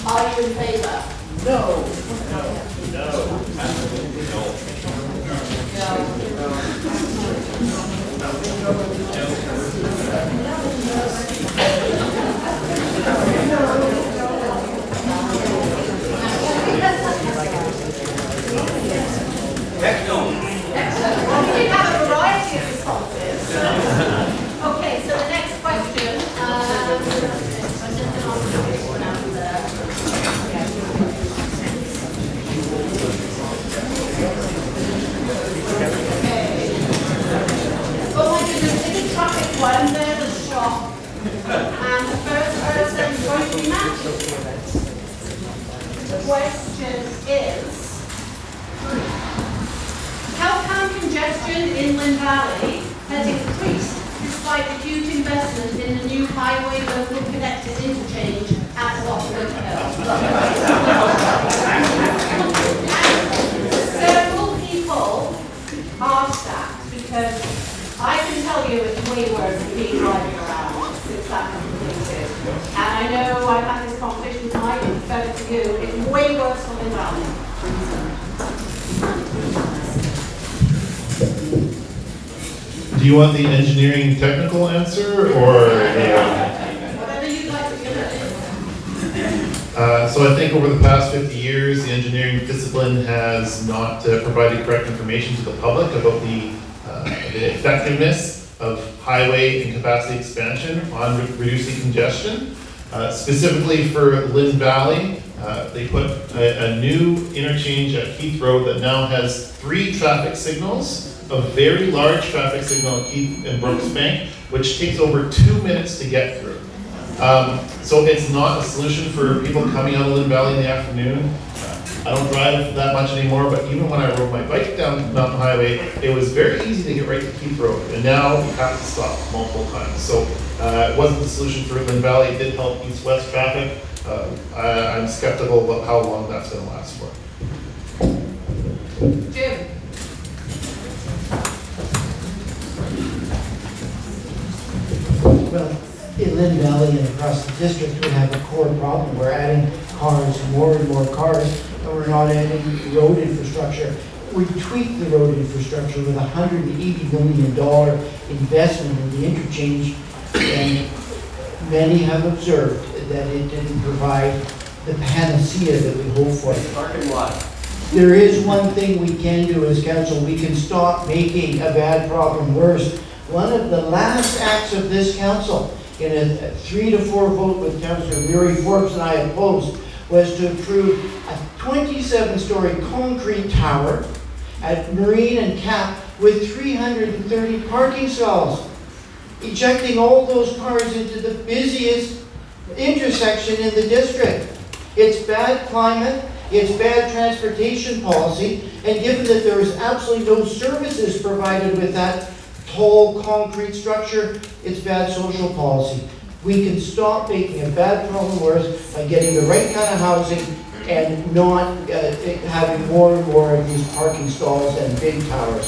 H: are you in favour? No. Well, we have a variety of responses. Okay, so the next question. I'm just going to answer this one out there. Okay. Oh my goodness, it's a traffic one. There's a shop. And the first person is going to be Matt. The question is, how come congestion in Lynn Valley has increased despite the huge investment in the new highway local connected interchange at Lockwood Hill? Several people asked that because I can tell you it's way worse than me driving around since that was completed. And I know I've had this conversation with Mike, and said it to you, it's way worse for Lynn Valley.
J: Do you want the engineering technical answer or
H: Whatever you'd like to give it.
J: So I think over the past 50 years, the engineering discipline has not provided correct information to the public about the effectiveness of highway and capacity expansion on reducing congestion. Specifically for Lynn Valley, They put a new interchange at Keith Road that now has 3 traffic signals, a very large traffic signal at Keith and Brooks Bank, which takes over 2 minutes to get through. So it's not a solution for people coming out of Lynn Valley in the afternoon. I don't drive that much anymore, but even when I rode my bike down Mountain Highway, it was very easy to get right to Keith Road, and now you have to stop multiple times. So it wasn't the solution for Lynn Valley. It did help east-west traffic. I'm skeptical about how long that's going to last for.
H: Jim?
N: Well, in Lynn Valley and across the district, we have a core problem. We're adding cars, more and more cars, and we're not adding road infrastructure. We tweaked the road infrastructure with a $180 million investment in the interchange, and many have observed that it didn't provide the panacea that we hope for.
E: Parking lot.
N: There is one thing we can do as council. We can stop making a bad problem worse. One of the last acts of this council, in a 3-4 vote with Councillor Murray Forbes and I opposed, was to approve a 27-story concrete tower at Marine and Cap with 330 parking stalls, ejecting all those cars into the busiest intersection in the district. It's bad climate, it's bad transportation policy, and given that there is absolutely no services provided with that tall concrete structure, it's bad social policy. We can stop making a bad problem worse by getting the right kind of housing and not having more and more of these parking stalls and big towers.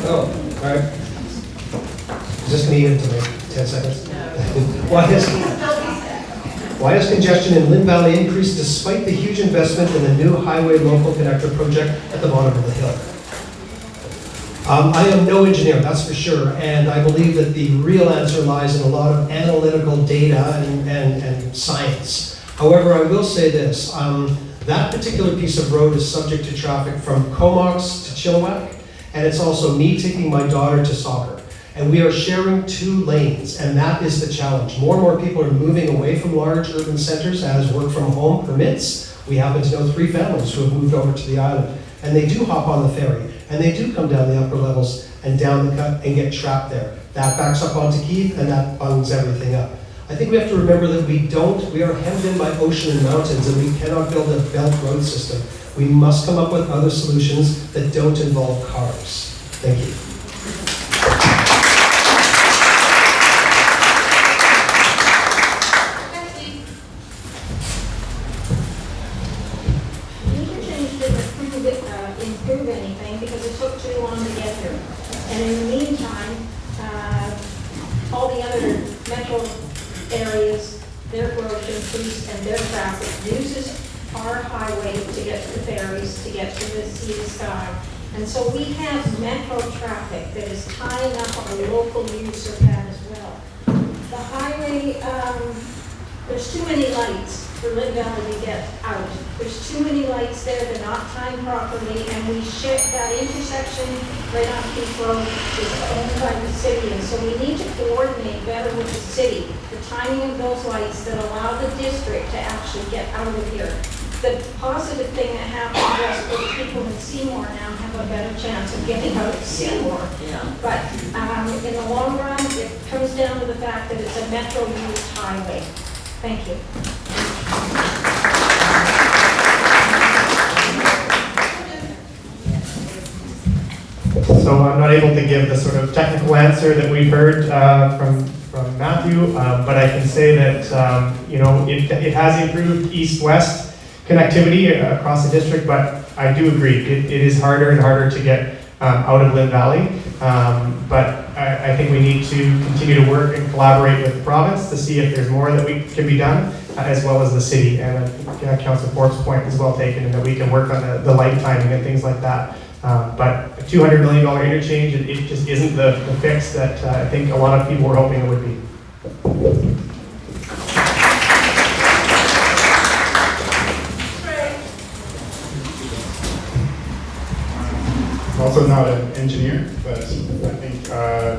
I: Oh, all right. Is this going to eat into like 10 seconds? Why has congestion in Lynn Valley increased despite the huge investment in the new highway local connector project at the bottom of the hill? I am no engineer, that's for sure, and I believe that the real answer lies in a lot of analytical data and science. However, I will say this, that particular piece of road is subject to traffic from Comox to Chilliwack, and it's also me taking my daughter to soccer. And we are sharing 2 lanes, and that is the challenge. More and more people are moving away from large urban centers as work from home permits. We happen to know 3 families who have moved over to the island, and they do hop on the ferry, and they do come down the upper levels and down the cut and get trapped there. That backs up onto Keith, and that bungles everything up. I think we have to remember that we are hemmed in by ocean and mountains, and we cannot build a belt road system. We must come up with other solutions that don't involve cars. Thank you.
L: Improve anything because it took too long to get here. And in the meantime, all the other metro areas, their growth increased and their traffic uses our highway to get to the ferries, to get to the sea to sky. And so we have metro traffic that is tying up our local use of that as well. The highway, there's too many lights for Lynn Valley to get out. There's too many lights there, they're not timed properly, and we shift that intersection right on Keith Road is owned by the city, and so we need to coordinate better with the city, the timing of those lights that allow the district to actually get out of here. The positive thing that happens is that people in Seymour now have a better chance of getting out of Seymour. Yeah. But in the long run, it comes down to the fact that it's a metro used highway. Thank you.
K: So I'm not able to give the sort of technical answer that we've heard from Matthew, but I can say that it has improved east-west connectivity across the district, but I do agree, it is harder and harder to get out of Lynn Valley. But I think we need to continue to work and collaborate with the province to see if there's more that can be done, as well as the city. And I think Councillor Forbes' point is well taken, and that we can work on the light timing and things like that. But a $200 million interchange, it just isn't the fix that I think a lot of people were hoping it would be.
A: also not an engineer, but I think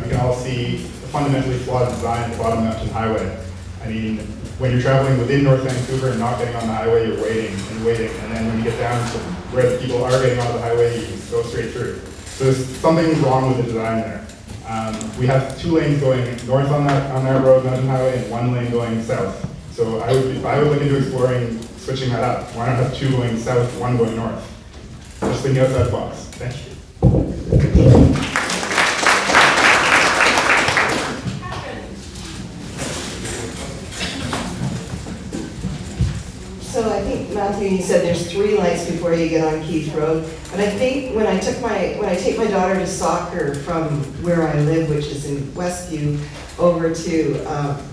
A: we can all see the fundamentally flawed design of the Bottom Mountain Highway. I mean, when you're traveling within North Vancouver and not getting on the highway, you're waiting and waiting, and then when you get down to where the people are getting on the highway, you just go straight through. So there's something wrong with the design there. We have 2 lanes going north on that road, Mountain Highway, and 1 lane going south. So if I would look into exploring switching that up. Why not have 2 going south, 1 going north? Just thinking outside the box. Thank you.
O: So I think, Matthew, you said there's 3 lights before you get on Keith Road. But I think when I take my daughter to soccer from where I live, which is in Westview, over to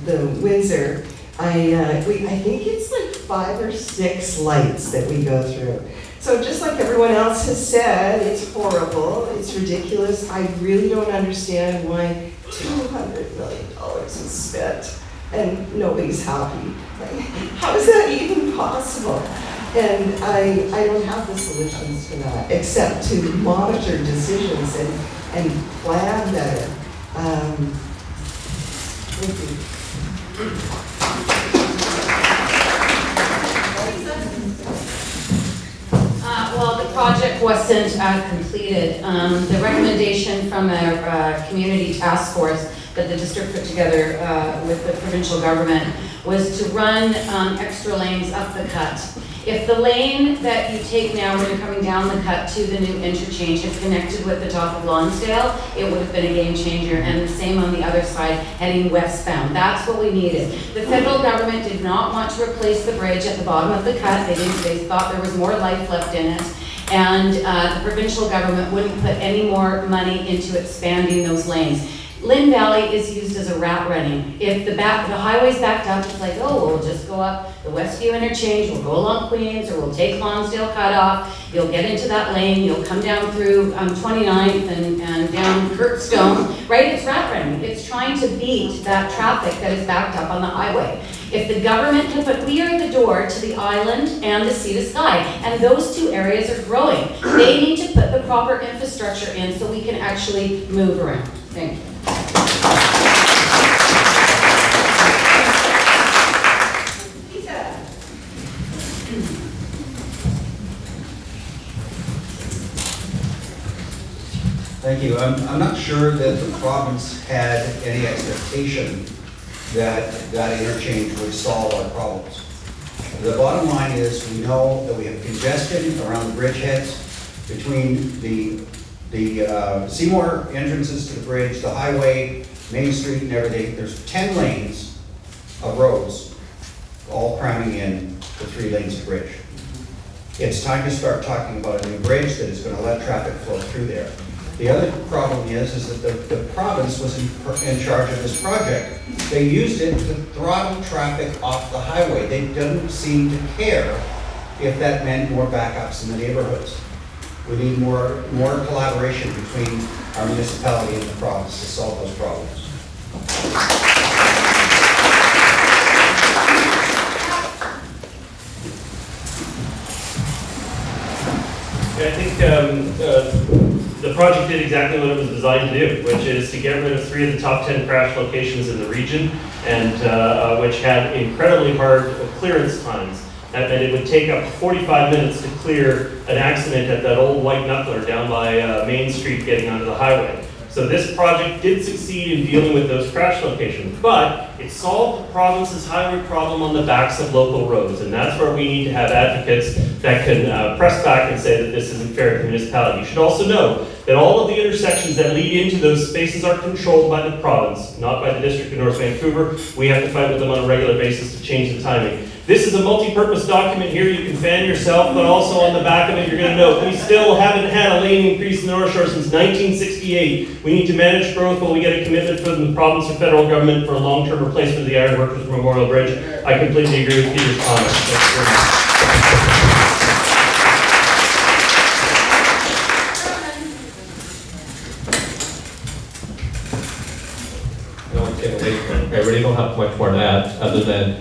O: the Windsor, I think it's like 5 or 6 lights that we go through. So just like everyone else has said, it's horrible, it's ridiculous. I really don't understand why $200 million is spent and nobody's happy. Like, how is that even possible? And I don't have the solutions for that, except to monitor decisions and plan better. Thank you.
C: Well, the project wasn't completed. The recommendation from a community task force that the district put together with the provincial government was to run extra lanes up the cut. If the lane that you take now when you're coming down the cut to the new interchange had connected with the top of Lonsdale, it would have been a game changer, and the same on the other side heading westbound. That's what we needed. The federal government did not want to replace the bridge at the bottom of the cut. They thought there was more life left in it. And the provincial government wouldn't put any more money into expanding those lanes. Lynn Valley is used as a rat running. If the highway's backed up, it's like, oh, we'll just go up the Westview interchange, we'll go along Queens, or we'll take Lonsdale cutoff, you'll get into that lane, you'll come down through 29th and down Kirkstone, right? It's rat running. It's trying to beat that traffic that is backed up on the highway. If the government can put, we are the door to the island and the sea to sky, and those 2 areas are growing. They need to put the proper infrastructure in so we can actually move around. Thank you.
G: Thank you. I'm not sure that the province had any expectation that that interchange would solve our problems. The bottom line is we know that we have congestion around the bridgeheads between the Seymour entrances to the bridge, the highway, Main Street and everything. There's 10 lanes of roads all cramming in the 3 lanes of bridge. It's time to start talking about a new bridge that is going to let traffic flow through there. The other problem is that the province was in charge of this project. They used it to throttle traffic off the highway. They didn't seem to care if that meant more backups in the neighborhoods. We need more collaboration between our municipality and the province to solve those problems.
D: I think the project did exactly what it was designed to do, which is to get rid of 3 of the top 10 crash locations in the region, and which had incredibly hard clearance times. That meant it would take up 45 minutes to clear an accident at that old white knuckler down by Main Street getting onto the highway. So this project did succeed in dealing with those crash locations, but it solved the province's highway problem on the backs of local roads, and that's where we need to have advocates that can press back and say that this isn't fair to the municipality. You should also know that all of the intersections that lead into those spaces are controlled by the province, not by the District of North Vancouver. We have to fight with them on a regular basis to change the timing. This is a multi-purpose document here. You can fan yourself, but also on the back of it, you're going to note we still haven't had a lane increase in the North Shore since 1968. We need to manage growth while we get a commitment from the province or federal government for a long-term replacement of the Iron Workers Memorial Bridge. I completely agree with Peter's comments. Thank you very much.
E: I really don't have much more to add other than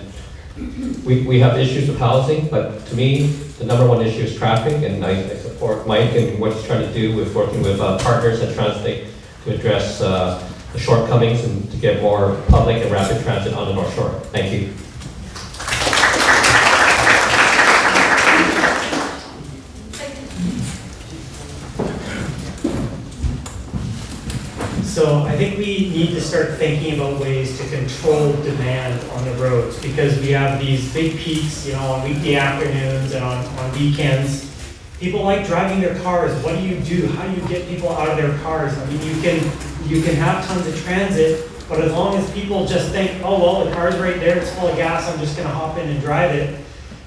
E: we have issues with housing, but to me, The number one issue is traffic, and I support Mike and what he's trying to do with working with partners at Translate to address the shortcomings and to get more public and rapid transit on the North Shore. Thank you.
M: So I think we need to start thinking about ways to control demand on the roads, because we have these big peaks, you know, on weekday afternoons and on weekends. People like driving their cars. What do you do? How do you get people out of their cars? I mean, you can have tons of transit, but as long as people just think, oh, well, the car's right there, it's full of gas, I'm just gonna hop in and drive it,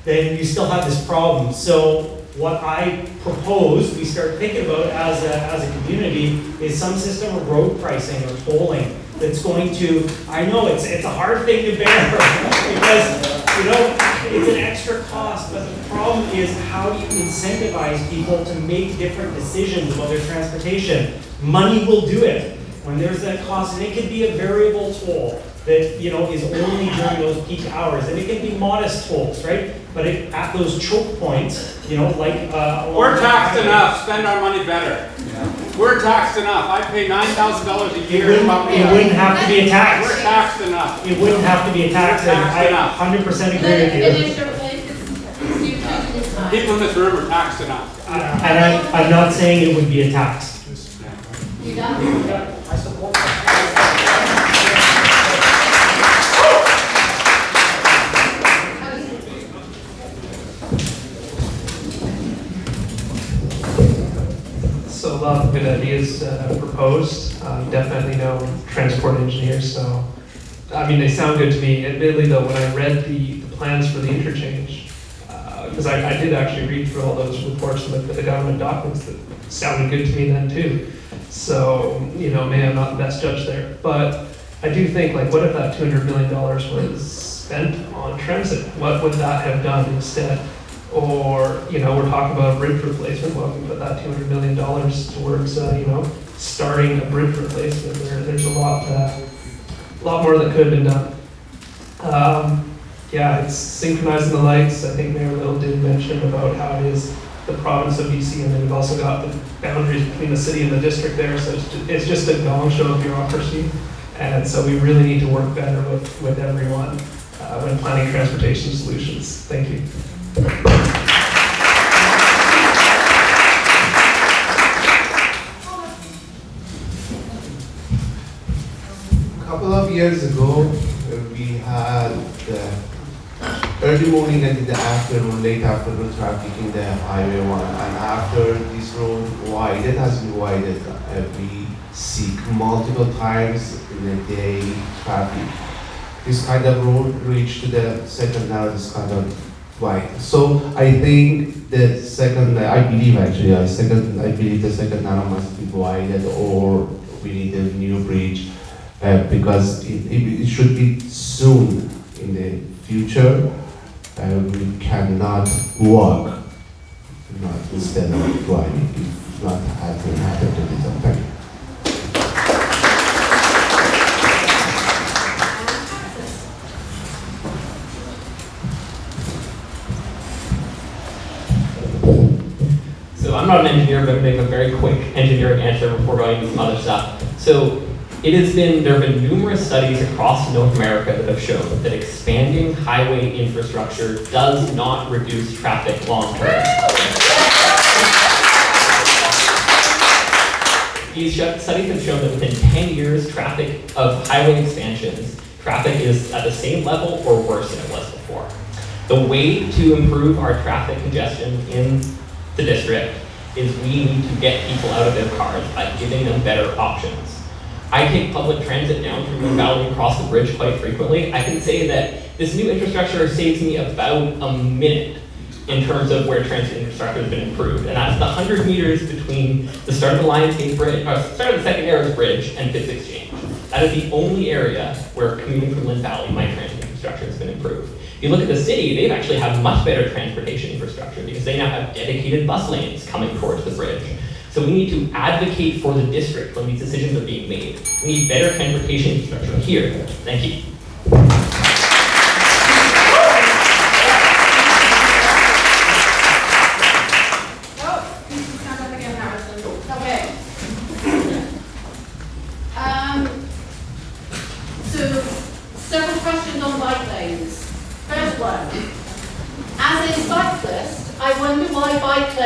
M: then you still have this problem. So what I propose we start thinking about as a community is some system of road pricing or tolling that's going to, I know it's a hard thing to bear because, you know, it's an extra cost, but the problem is how do you incentivize people to make different decisions about their transportation? Money will do it. When there's that cost, and it could be a variable toll that, you know, is only during those peak hours, and it can be modest tolls, right? But at those choke points, you know, like
P: we're taxed enough. Spend our money better. Yeah. We're taxed enough. I pay $9,000 a year.
M: It wouldn't have to be a tax.
P: We're taxed enough.
M: It wouldn't have to be a tax. I 100% agree with you.
P: People in this room are taxed enough.
M: And I'm not saying it would be a tax.
C: You done?
M: I support that.
B: So a lot of good ideas proposed. Definitely no transport engineers, so I mean they sound good to me. Admittedly though, when I read the plans for the interchange, because I did actually read through all those reports and looked at the government documents that sounded good to me then too. So, you know, maybe I'm not the best judge there, but I do think, like, what if that $200 million was spent on transit? What would that have done instead? Or, you know, we're talking about a bridge replacement. Well, we put that $200 million towards, you know, starting a bridge replacement. There's a lot more that could have been done. Yeah, it's synchronizing the lights. I think Mayor Little did mention about how it is the province of BC, and then we've also got the boundaries between the city and the district there. So it's just a gong show of bureaucracy. And so we really need to work better with everyone when planning transportation solutions. Thank you.
F: A couple of years ago, we had early morning and in the afternoon, late afternoon traffic in the Highway 1. And after this road has been widened, we see multiple times in a day traffic. This kind of road reached to the second now, this kind of wide. So I think the second, I believe the second narrow must be widened, or we need a new bridge because it should be soon in the future. We cannot walk, not instead of driving, if not happen to this. Thank you.
E: So I'm not an engineer, but I'm going to make a very quick engineering answer before going into some other stuff. So there have been numerous studies across North America that have shown that expanding highway infrastructure does not reduce traffic long term. These studies have shown that within 10 years, traffic of highway expansions, traffic is at the same level or worse than it was before. The way to improve our traffic congestion in the district is we need to get people out of their cars by giving them better options. I take public transit down through Lynn Valley and across the bridge quite frequently. I can say that this new infrastructure saves me about a minute in terms of where transit infrastructure has been improved. And that's the 100 meters between the start of the Lionsgate Bridge, or start of the Second Arrows Bridge and Fifth Exchange. That is the only area where commuting from Lynn Valley, my transit infrastructure has been improved. If you look at the city, they've actually had much better transportation infrastructure because they now have dedicated bus lanes coming towards the bridge. So we need to advocate for the district when these decisions are being made. We need better transportation infrastructure here. Thank you.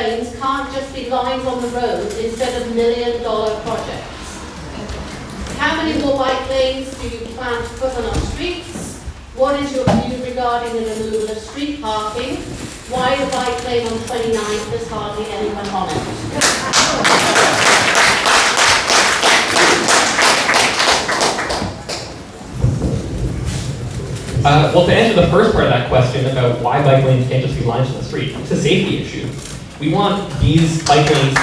H: lanes can't just be lines on the road instead of million-dollar projects? How many more bike lanes do you plan to put on our streets? What is your view regarding the removal of street parking? Why the bike lane on 29th, there's hardly anyone on it?
E: Well, to answer the first part of that question about why bike lanes can't just be lines on the street, it's a safety issue. We want these bike lanes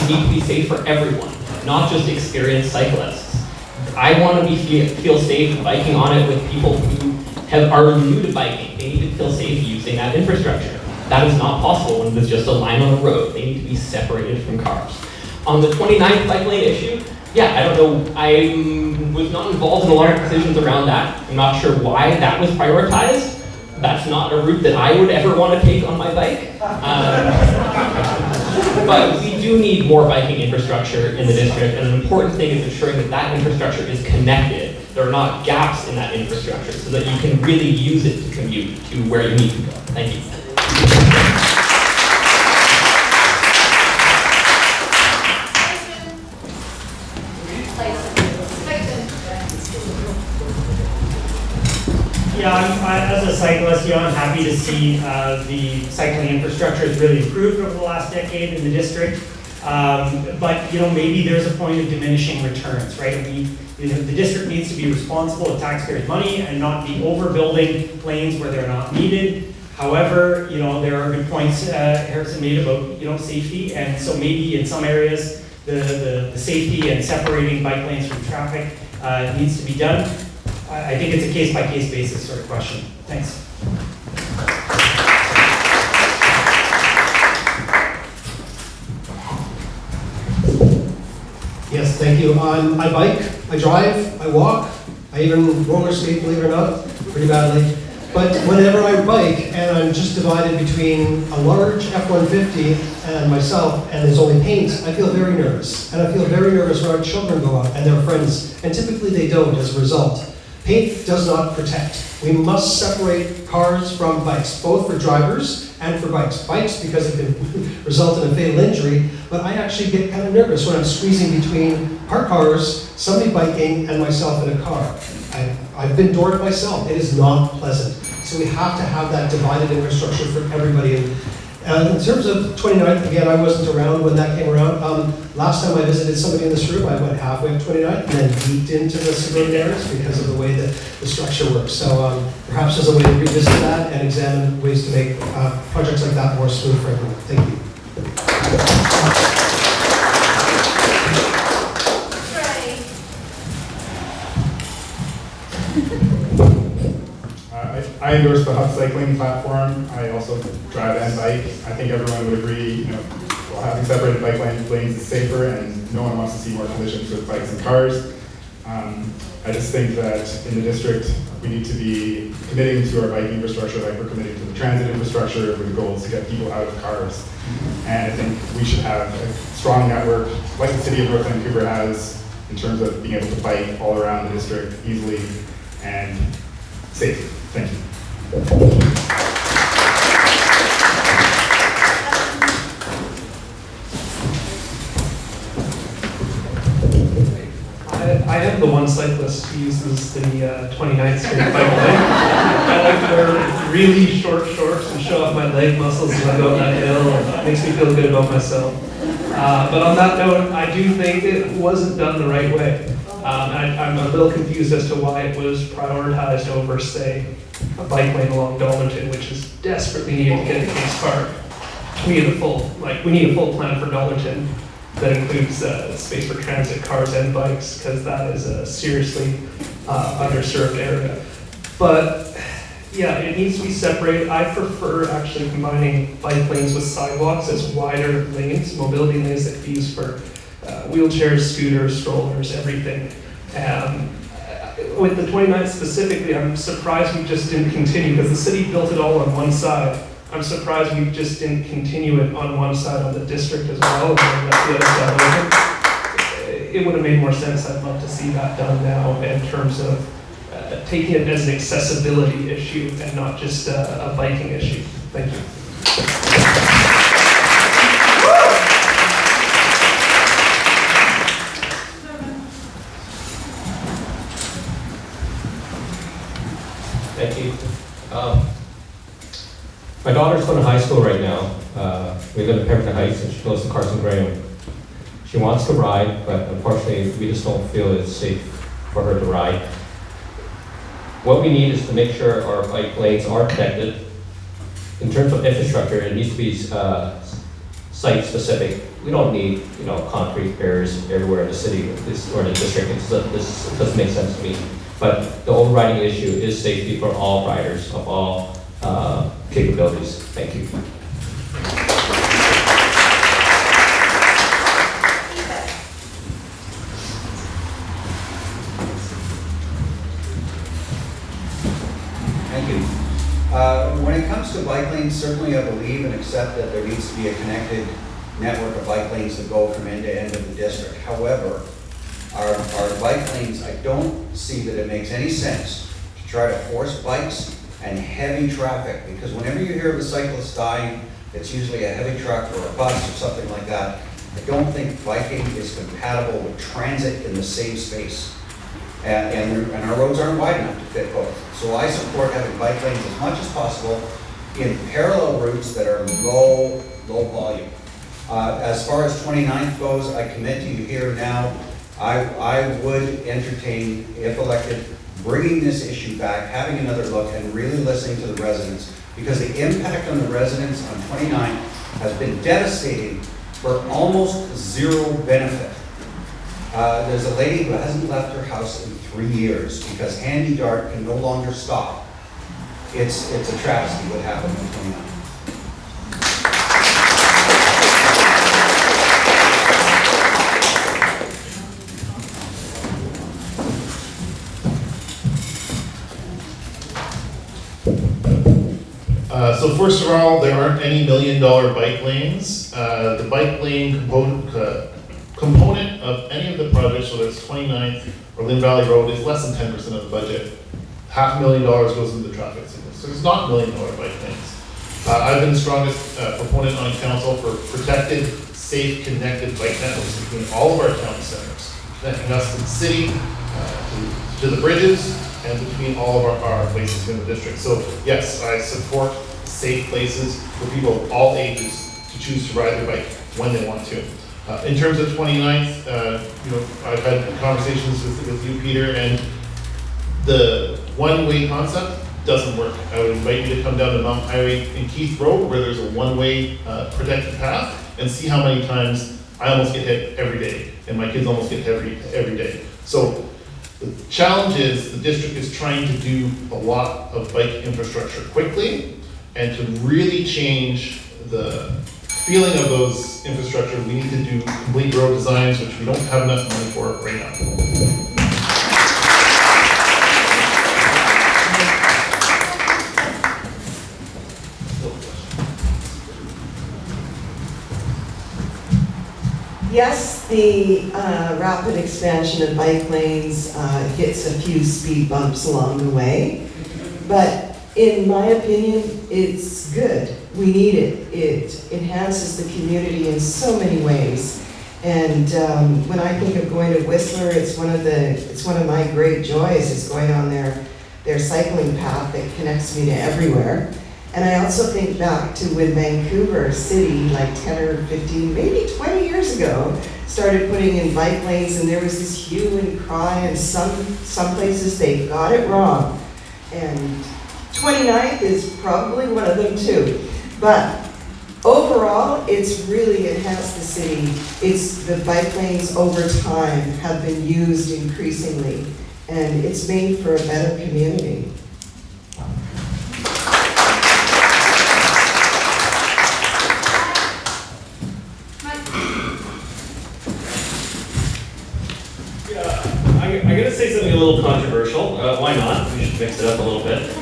E: need to be safe for everyone, not just experienced cyclists. I want to feel safe biking on it with people who are new to biking. They need to feel safe using that infrastructure. That is not possible when there's just a line on the road. They need to be separated from cars. On the 29th bike lane issue, yeah, I don't know. I was not involved in a lot of decisions around that. I'm not sure why that was prioritized. That's not a route that I would ever want to take on my bike. But we do need more biking infrastructure in the district, and an important thing is ensuring that that infrastructure is connected. There are not gaps in that infrastructure so that you can really use it to commute to where you need to go. Thank you.
M: Yeah, as a cyclist, I'm happy to see the cycling infrastructure has really improved over the last decade in the district. But maybe there's a point of diminishing returns, right? The district needs to be responsible with taxpayers' money and not be overbuilding lanes where they're not needed. However, there are good points Harrison made about safety, and so maybe in some areas the safety and separating bike lanes from traffic needs to be done. I think it's a case-by-case basis sort of question. Thanks.
I: Yes, thank you. I bike, I drive, I walk, I even roller skate, believe it or not, pretty badly. But whenever I bike and I'm just divided between a large F-150 and myself and there's only paint, I feel very nervous. And I feel very nervous when our children go out and their friends, and typically they don't as a result. Paint does not protect. We must separate cars from bikes, both for drivers and for bikes. Bikes, because it can result in a fatal injury, but I actually get kind of nervous when I'm squeezing between parked cars, somebody biking, and myself in a car. I've been doored myself. It is not pleasant. So we have to have that divided infrastructure for everybody. And in terms of 29th, again, I wasn't around when that came around. Last time I visited somebody in this room, I went halfway up 29th and then deeped into the suburban areas because of the way that the structure works. So perhaps there's a way to revisit that and examine ways to make projects like that more smooth for everyone. Thank you.
A: I endorse the hub cycling platform. I also drive and bike. I think everyone would agree, while having separated bike lanes is safer, and no one wants to see more collisions with bikes and cars. I just think that in the district, we need to be committing to our bike infrastructure like we're committing to the transit infrastructure with goals to get people out of cars. And I think we should have a strong network like the city of North Vancouver has in terms of being able to bike all around the district easily and safely. Thank you.
B: I am the one cyclist who uses the 29th Street bike lane. I like to wear really short shorts and show off my leg muscles as I go up that hill. It makes me feel good about myself. But on that note, I do think it wasn't done the right way. I'm a little confused as to why it was prioritized over, say, a bike lane along Dollarton, which is desperately needed to get to Kings Park. We need a full plan for Dollarton that includes space for transit, cars, and bikes, because that is a seriously underserved area. But yeah, it needs to be separated. I prefer actually combining bike lanes with sidewalks as wider lanes, mobility lanes that can be used for wheelchairs, scooters, strollers, everything. With the 29th specifically, I'm surprised we just didn't continue, because the city built it all on one side. I'm surprised we just didn't continue it on one side on the district as well, and then let the other side open. It would have made more sense. I'd love to see that done now in terms of taking it as an accessibility issue and not just a biking issue. Thank you.
E: in Pemberton Heights, and she goes to Carson Graham. She wants to ride, but unfortunately, we just don't feel it's safe for her to ride. What we need is to make sure our bike lanes are connected. In terms of infrastructure, it needs to be site-specific. We don't need, concrete barriers everywhere in the city or the district. This doesn't make sense to me. But the overriding issue is safety for all riders of all capabilities. Thank you.
G: Thank you. When it comes to bike lanes, certainly I believe and accept that there needs to be a connected network of bike lanes that go from end to end of the district. However, our bike lanes, I don't see that it makes any sense to try to force bikes and heavy traffic, because whenever you hear of a cyclist dying, it's usually a heavy truck or a bus or something like that. I don't think biking is compatible with transit in the same space. And our roads aren't wide enough to fit both. So I support having bike lanes as much as possible in parallel routes that are low volume. As far as 29th goes, I commit to you here now, I would entertain, if elected, bringing this issue back, having another look, and really listening to the residents, because the impact on the residents on 29th has been devastating for almost zero benefit. There's a lady who hasn't left her house in 3 years because Handy Dart can no longer stop. It's a travesty what happened on 29th.
J: So first of all, there aren't any $1 million bike lanes. The bike lane component of any of the projects, whether it's 29th or Lynn Valley Road, is less than 10% of the budget. $500,000 goes into the traffic signals. So it's not $1 million bike lanes. I've been the strongest proponent on council for protected, safe, connected bike networks between all of our town centers, connecting us to the city, to the bridges, and between all of our places in the district. So yes, I support safe places for people of all ages to choose to ride their bike when they want to. In terms of 29th, I've had conversations with you, Peter, and the one-way concept doesn't work. I would invite you to come down the Mountain Highway in Keith Road, where there's a one-way protected path, and see how many times I almost get hit every day, and my kids almost get hit every day. So the challenge is the district is trying to do a lot of bike infrastructure quickly, and to really change the feeling of those infrastructure, we need to do complete road designs, which we don't have enough money for right now.
O: Yes, the rapid expansion of bike lanes hits a few speed bumps along the way, but in my opinion, it's good. We need it. It enhances the community in so many ways. And when I think of going to Whistler, it's one of my great joys is going on their cycling path that connects me to everywhere. And I also think back to when Vancouver City, like 10 or 15, maybe 20 years ago, started putting in bike lanes, and there was this hue and cry, and some places they got it wrong. And 29th is probably one of them too. But overall, it's really enhanced the city. The bike lanes over time have been used increasingly, and it's made for a better community.
D: I'm going to say something a little controversial. Why not? We should mix it up a little bit.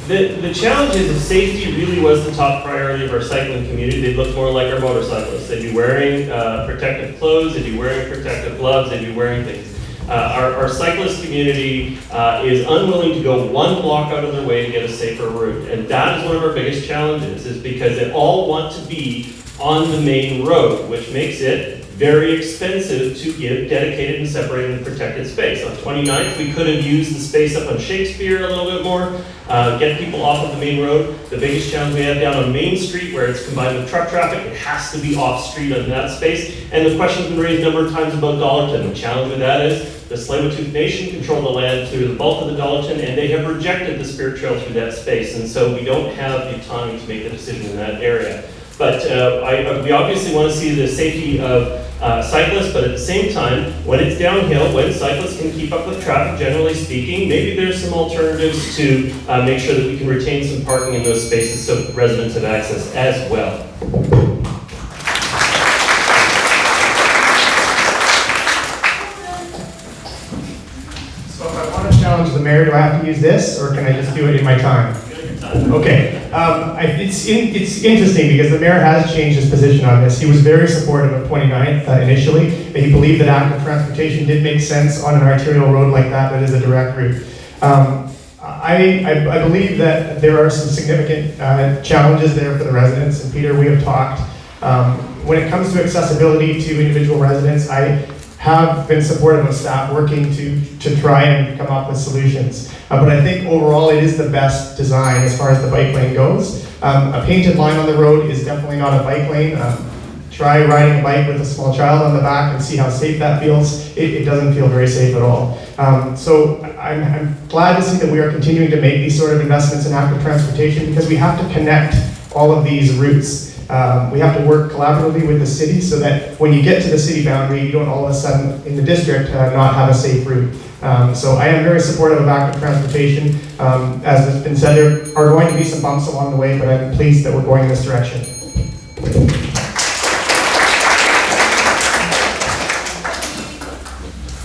D: The challenge is if safety really was the top priority of our cycling community, they'd look more like our motorcyclists. They'd be wearing protective clothes, they'd be wearing protective gloves, they'd be wearing things. Our cyclist community is unwilling to go one block out of their way to get a safer route. And that is one of our biggest challenges, is because they all want to be on the main road, which makes it very expensive to give dedicated and separated and protected space. On 29th, we could have used the space up on Shakespeare a little bit more, get people off of the main road. The biggest challenge we have down on Main Street, where it's combined with truck traffic, it has to be off-street on that space. And the question's been raised a number of times about Dollarton. The challenge with that is the Tsleil-Waututh Nation control the land through the bulk of the Dollarton, and they have rejected the Spirit Trail through that space. And so we don't have the autonomy to make the decision in that area. But we obviously want to see the safety of cyclists, but at the same time, when it's downhill, when cyclists can keep up with traffic, generally speaking, maybe there's some alternatives to make sure that we can retain some parking in those spaces so residents have access as well.
K: So if I want to challenge the mayor, do I have to use this, or can I just do it in my time? Okay. It's interesting because the mayor has changed his position on this. He was very supportive of 29th initially. He believed that active transportation did make sense on an arterial road like that is a direct route. I believe that there are some significant challenges there for the residents, and Peter, we have talked. When it comes to accessibility to individual residents, I have been supportive of staff working to try and come up with solutions. But I think overall it is the best design as far as the bike lane goes. A painted line on the road is definitely not a bike lane. Try riding a bike with a small child on the back and see how safe that feels. It doesn't feel very safe at all. So I'm glad to see that we are continuing to make these sort of investments in active transportation because we have to connect all of these routes. We have to work collaboratively with the city so that when you get to the city boundary, you don't all of a sudden in the district not have a safe route. So I am very supportive of active transportation. As has been said, there are going to be some bumps along the way, but I'm pleased that we're going in this direction.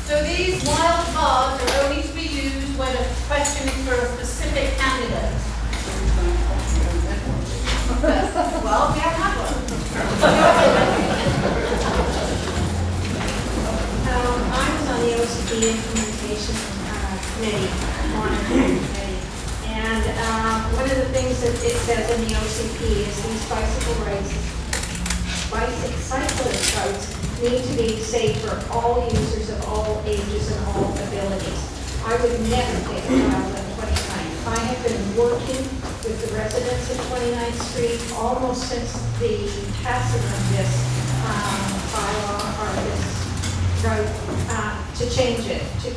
H: So these wild cards are only to be used when a question is for a specific candidate. Well, we have had one.
L: I was on the OCP implementation committee, monitoring committee, and one of the things that it says in the OCP is these cyclist routes need to be safe for all users of all ages and all abilities. I would never take a child on 29th. I have been working with the residents of 29th Street almost since the passing of this bylaw or this route to change it, to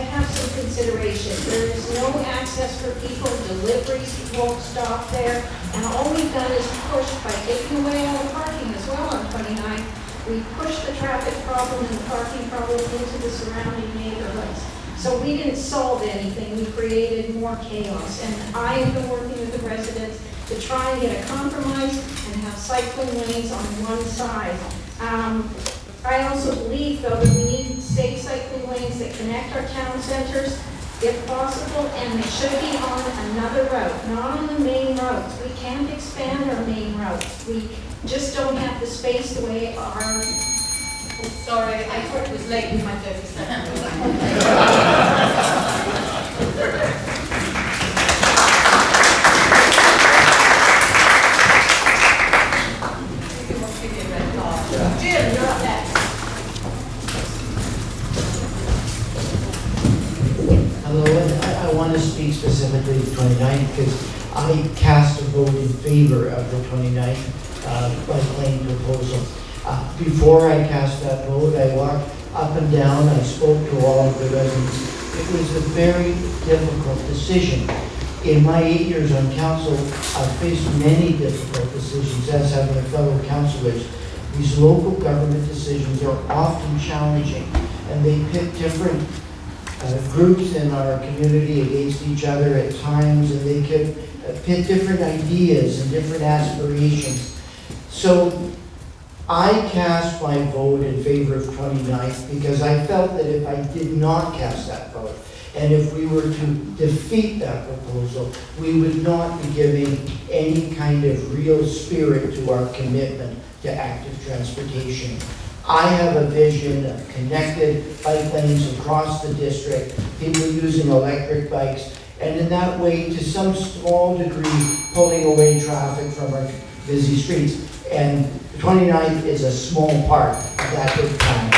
L: have some consideration. There is no access for people, deliveries won't stop there, and all we've done is push by taking away all the parking as well on 29th. We pushed the traffic problem and the parking problem into the surrounding neighborhoods. So we didn't solve anything, we created more chaos. And I have been working with the residents to try and get a compromise and have cycling lanes on one side. I also believe, though, that we need safe cycling lanes that connect our town centers, if possible, and they should be on another route, not on the main routes. We can't expand our main routes. We just don't have the space the way our...
H: Oh, sorry, I thought it was late with my 30 seconds. Jim, you're up next.
N: Hello, and I want to speak specifically to 29th because I cast a vote in favor of the 29th bike lane proposal. Before I cast that vote, I walked up and down, I spoke to all of the residents. It was a very difficult decision. In my 8 years on council, I've faced many difficult decisions, as have my fellow councilors. These local government decisions are often challenging, and they pit different groups in our community against each other at times, and they can pit different ideas and different aspirations. So I cast my vote in favor of 29th because I felt that if I did not cast that vote, and if we were to defeat that proposal, we would not be giving any kind of real spirit to our commitment to active transportation. I have a vision of connected bike lanes across the district, people using electric bikes, and in that way, to some small degree, pulling away traffic from our busy streets. And 29th is a small part of that big plan.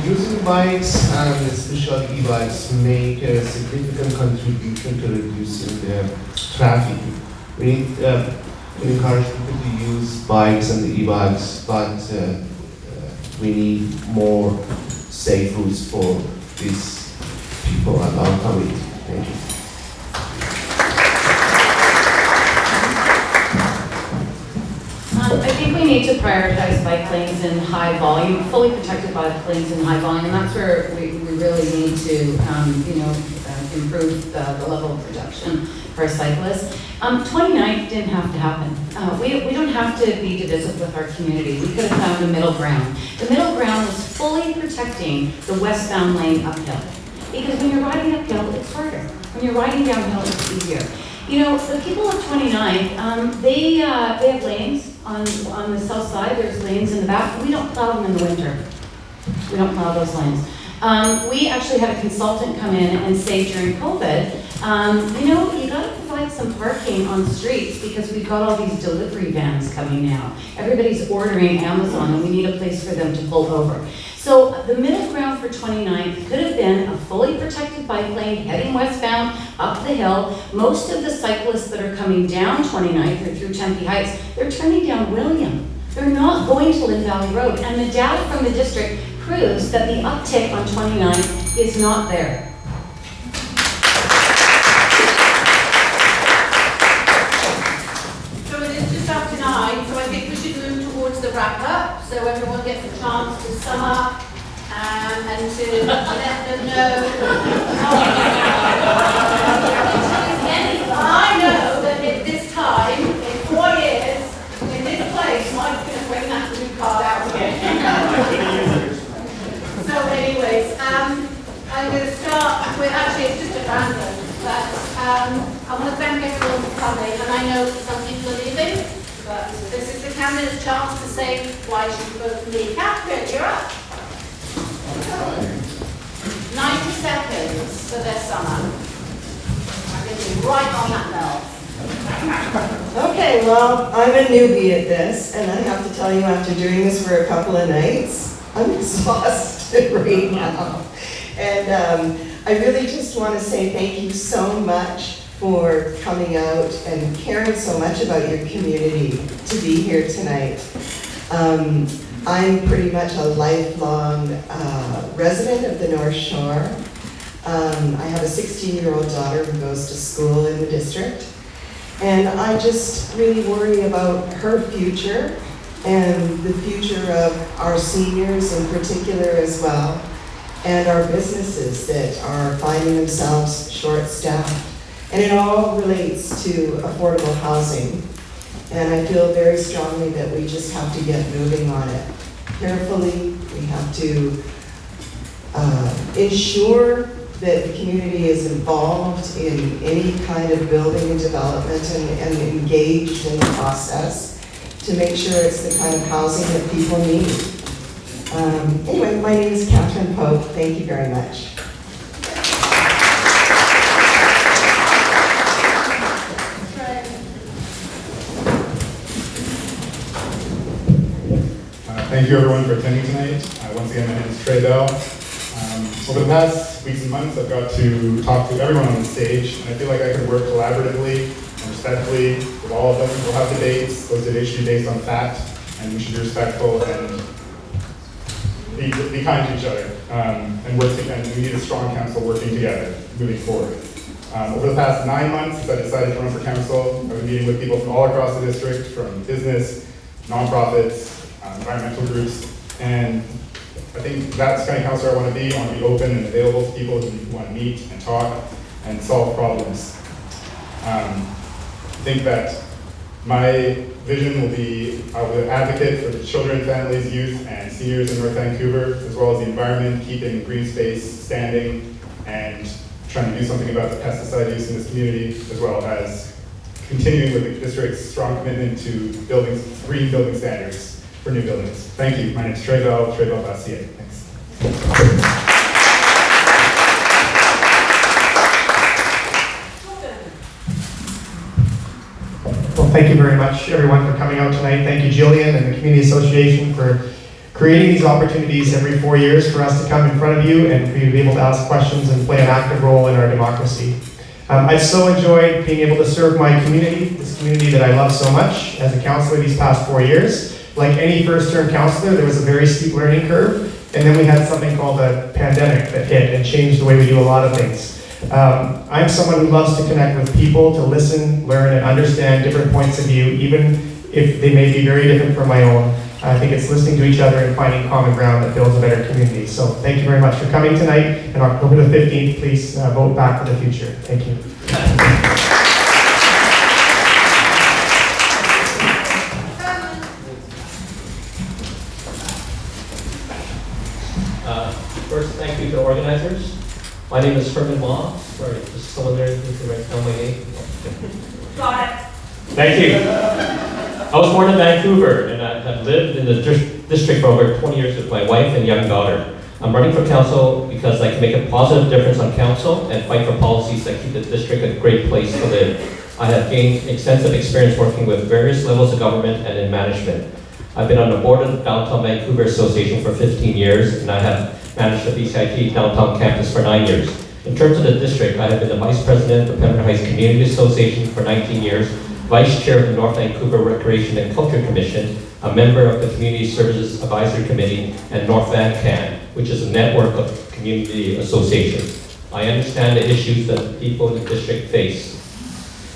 F: Using bikes and especially e-bikes make a significant contribution to reducing the traffic. We need to encourage people to use bikes and e-bikes, but we need more safe routes for these people and our community. Thank you.
C: I think we need to prioritize bike lanes in high volume, fully protected bike lanes in high volume. That's where we really need to, improve the level of protection for cyclists. 29th didn't have to happen. We don't have to be divisive with our community. We could have found a middle ground. The middle ground was fully protecting the westbound lane uphill. Because when you're riding uphill, it's harder. When you're riding downhill, it's easier. You know, the people of 29th, they have lanes on the south side. There's lanes in the back. We don't plow them in the winter. We don't plow those lanes. We actually had a consultant come in and say during COVID, you got to provide some parking on the streets because we've got all these delivery vans coming now. Everybody's ordering Amazon and we need a place for them to pull over. So the middle ground for 29th could have been a fully protected bike lane heading westbound up the hill. Most of the cyclists that are coming down 29th or through Tempe Heights, they're turning down William. They're not going to Lynn Valley Road. And the data from the district proves that the uptick on 29th is not there.
H: So it is just after 9, so I think we should move towards the wrap up, so everyone gets a chance to sum up and to let them know. I know that at this time, in 4 years, in this place, Mike's going to bring that blue card out again. So anyways, I'm going to start with, actually it's just a random, but I want to thank everyone for coming, and I know some people are leaving, but this is the candidate's chance to say why you should vote for me. Catherine, you're up. 90 seconds for their summer. I'm going to be right on that bell.
O: Okay, well, I'm a newbie at this, and I have to tell you, after doing this for a couple of nights, I'm exhausted right now. And I really just want to say thank you so much for coming out and caring so much about your community to be here tonight. I'm pretty much a lifelong resident of the North Shore. I have a 16-year-old daughter who goes to school in the district. And I just really worry about her future and the future of our seniors in particular as well, and our businesses that are finding themselves short-staffed. And it all relates to affordable housing. And I feel very strongly that we just have to get moving on it carefully. We have to ensure that the community is involved in any kind of building and development and engaged in the process to make sure it's the kind of housing that people need. Anyway, my name is Catherine Pope. Thank you very much.
A: Thank you everyone for attending tonight. Once again, my name is Trey Bell. Over the past weeks and months, I've got to talk to everyone on the stage, and I feel like I can work collaboratively and respectfully with all of them. We'll have debates. Those debates should be based on fact, and we should be respectful and be kind to each other. And we need a strong council working together, moving forward. Over the past 9 months, since I decided to run for council, I've been meeting with people from all across the district, from business, nonprofits, environmental groups, and I think that's the kind of councilor I want to be. I want to be open and available to people who want to meet and talk and solve problems. I think that my vision will be, I will advocate for the children, families, youth, and seniors in North Vancouver, as well as the environment, keeping green space standing, and trying to do something about the pesticide use in this community, as well as continuing with the district's strong commitment to green building standards for new buildings. Thank you. My name is Trey Bell, TreyBell.ca. Thanks.
K: thank you very much, everyone, for coming out tonight. Thank you, Jillian and the Community Association for creating these opportunities every 4 years for us to come in front of you and for you to be able to ask questions and play an active role in our democracy. I've so enjoyed being able to serve my community, this community that I love so much, as a councillor these past 4 years. Like any first-term councillor, there was a very steep learning curve, and then we had something called a pandemic that hit and changed the way we do a lot of things. I'm someone who loves to connect with people, to listen, learn, and understand different points of view, even if they may be very different from my own. I think it's listening to each other and finding common ground that builds a better community. So thank you very much for coming tonight, and October the 15th, please vote back for the future. Thank you.
E: First, thank you to the organizers. My name is Herman Ma. Sorry, just someone there who can write down my name.
H: Got it.
E: Thank you. I was born in Vancouver, and I have lived in the district for over 20 years with my wife and young daughter. I'm running for council because I can make a positive difference on council and fight for policies that keep the district a great place to live. I have gained extensive experience working with various levels of government and in management. I've been on the board of the Downtown Vancouver Association for 15 years, and I have managed the BCIT downtown campus for 9 years. In terms of the district, I have been the vice president of the Pembroke Heights Community Association for 19 years, vice chair of the North Vancouver Recreation and Culture Commission, a member of the Community Services Advisory Committee, and North VanCan, which is a network of community associations. I understand the issues that people in the district face.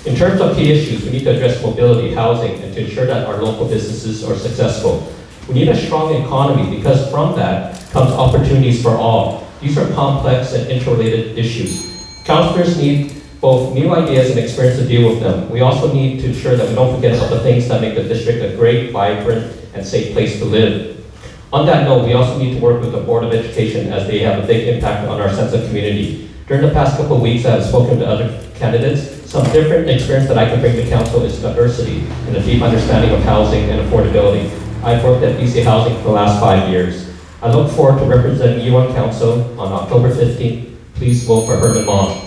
E: In terms of key issues, we need to address mobility, housing, and to ensure that our local businesses are successful. We need a strong economy because from that comes opportunities for all. These are complex and interrelated issues. Councillors need both new ideas and experience to deal with them. We also need to ensure that we don't forget about the things that make the district a great, vibrant, and safe place to live. On that note, we also need to work with the Board of Education as they have a big impact on our sense of community. During the past couple of weeks, I have spoken to other candidates. Some different experience that I can bring to council is diversity and a deep understanding of housing and affordability. I've worked at BC Housing for the last 5 years. I look forward to representing you on council on October 15th. Please vote for Herman Ma.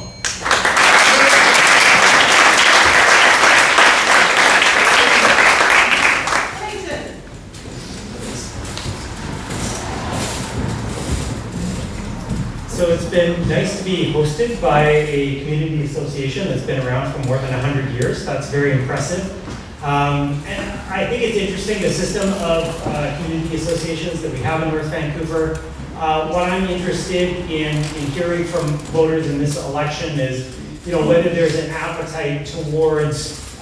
M: So it's been nice to be hosted by a community association that's been around for more than 100 years. That's very impressive. And I think it's interesting, the system of community associations that we have in North Vancouver. What I'm interested in hearing from voters in this election is, whether there's an appetite towards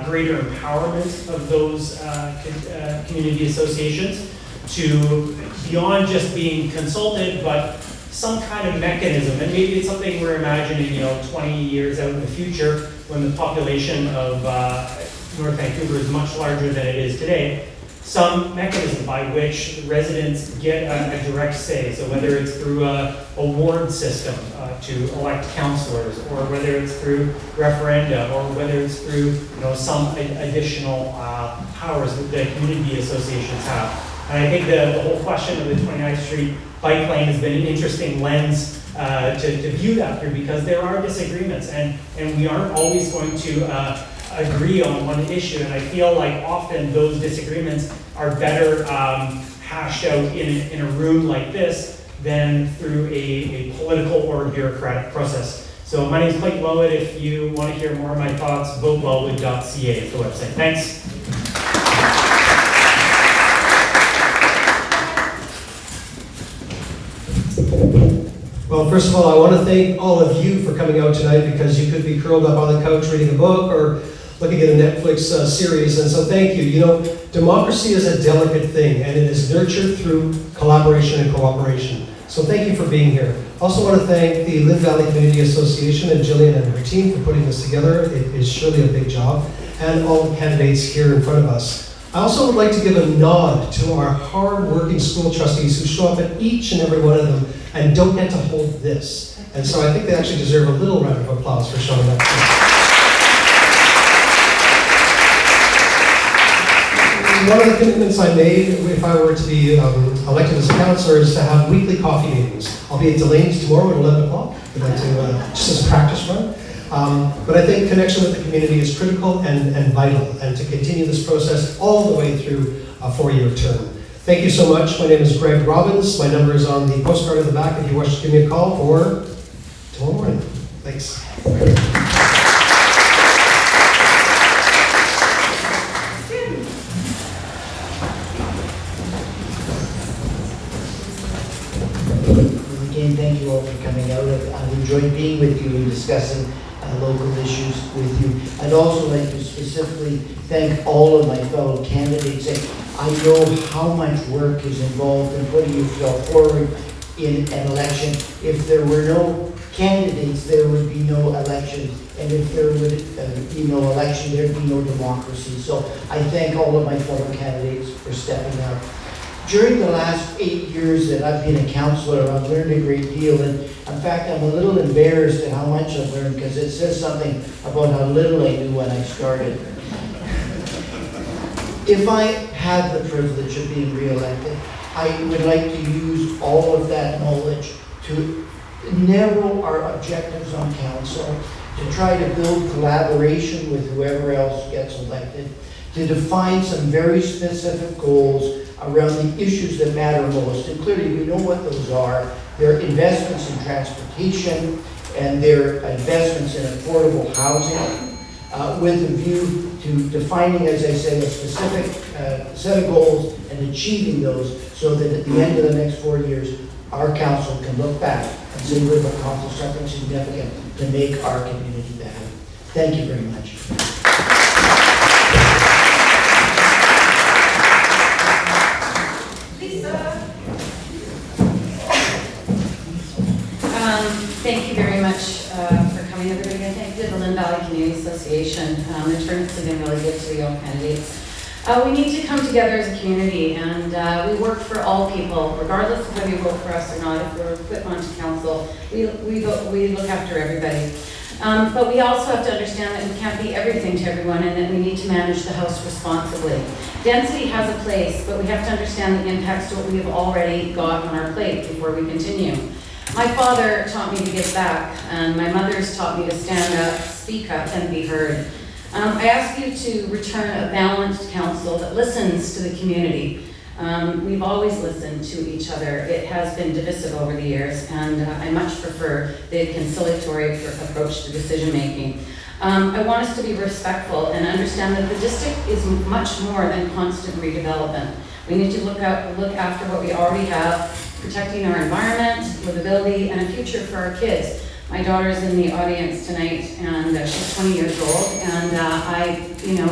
M: greater empowerment of those community associations to beyond just being consulted, but some kind of mechanism, and maybe it's something we're imagining, 20 years out in the future when the population of North Vancouver is much larger than it is today, some mechanism by which residents get a direct say. So whether it's through a ward system to elect councillors, or whether it's through referenda, or whether it's through some additional powers that the community associations have. And I think the whole question of the 29th Street bike lane has been an interesting lens to view that through, because there are disagreements, and we aren't always going to agree on one issue. And I feel like often those disagreements are better hashed out in a room like this than through a political or bureaucratic process. So my name is Mike Lowett. If you want to hear more of my thoughts, votewellwood.ca is the website. Thanks.
I: Well, first of all, I want to thank all of you for coming out tonight, because you could be curled up on the couch reading a book or looking at a Netflix series, and so thank you. Democracy is a delicate thing, and it is nurtured through collaboration and cooperation. So thank you for being here. I also want to thank the Lynn Valley Community Association and Jillian and her team for putting this together. It is surely a big job, and all the candidates here in front of us. I also would like to give a nod to our hard-working school trustees who show up at each and every one of them and don't get to hold this. And so I think they actually deserve a little round of applause for showing up. One of the commitments I made, if I were to be elected as a councillor, is to have weekly coffee meetings. I'll be at Delaney's tomorrow at 11 o'clock. I'd like to, just as a practice run. But I think connection with the community is critical and vital, and to continue this process all the way through a 4-year term. Thank you so much. My name is Greg Robbins. My number is on the postcard at the back if you wish to give me a call, or tomorrow morning. Thanks.
N: Again, thank you all for coming out. I've enjoyed being with you and discussing local issues with you. I'd also like to specifically thank all of my fellow candidates. I know how much work is involved in putting yourself forward in an election. If there were no candidates, there would be no election. And if there would be no election, there'd be no democracy. So I thank all of my fellow candidates for stepping up. During the last 8 years that I've been a councillor, I've learned a great deal. And in fact, I'm a little embarrassed at how much I've learned, because it says something about how little I knew when I started. If I had the privilege of being re-elected, I would like to use all of that knowledge to narrow our objectives on council, to try to build collaboration with whoever else gets elected, to define some very specific goals around the issues that matter most. And clearly we know what those are. They're investments in transportation, and they're investments in affordable housing, with a view to defining, as I say, a specific set of goals and achieving those, so that at the end of the next 4 years, our council can look back and say we've accomplished something significant to make our community better. Thank you very much.
C: Thank you very much for coming, everybody. I thank the Lynn Valley Community Association. The turnout's have been really good to the all candidates. We need to come together as a community, and we work for all people, regardless of whether you vote for us or not. If we're put onto council, we look after everybody. But we also have to understand that we can't be everything to everyone, and that we need to manage the house responsibly. Density has a place, but we have to understand the impacts to what we have already got on our plate before we continue. My father taught me to give back, and my mother's taught me to stand up, speak up, and be heard. I ask you to return a balanced council that listens to the community. We've always listened to each other. It has been divisive over the years, and I much prefer the conciliatory approach to decision making. I want us to be respectful and understand that the district is much more than constant redevelopment. We need to look after what we already have, protecting our environment, livability, and a future for our kids. My daughter's in the audience tonight, and she's 20 years old, and I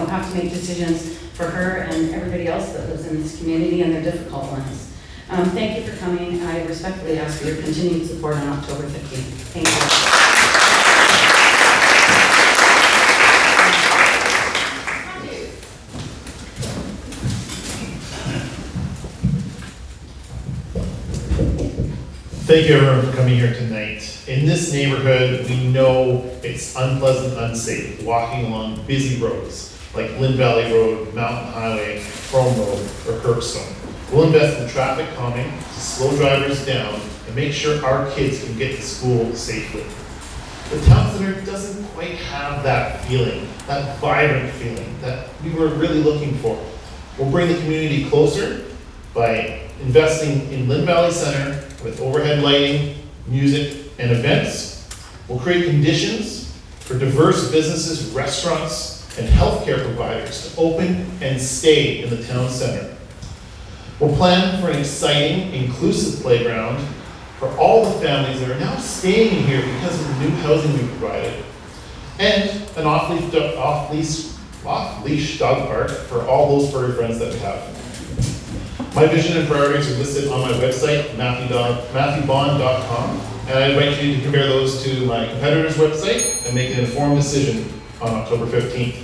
C: have to make decisions for her and everybody else that lives in this community, and they're difficult ones. Thank you for coming. I respectfully ask for your continued support on October 15th. Thank you.
J: Thank you everyone for coming here tonight. In this neighborhood, we know it's unpleasant, unsafe, walking along busy roads like Lynn Valley Road, Mountain Highway, Chrome Road, or Kirkstone. We'll invest in traffic calming to slow drivers down and make sure our kids can get to school safely. The town center doesn't quite have that feeling, that vibrant feeling that we were really looking for. We'll bring the community closer by investing in Lynn Valley Center with overhead lighting, music, and events. We'll create conditions for diverse businesses, restaurants, and healthcare providers to open and stay in the town center. We'll plan for an exciting, inclusive playground for all the families that are now staying here because of the new housing we provided, and an off-leash dog park for all those furry friends that we have. My vision and priorities are listed on my website, matthewbond.com, and I invite you to compare those to my competitor's website and make an informed decision on October 15th.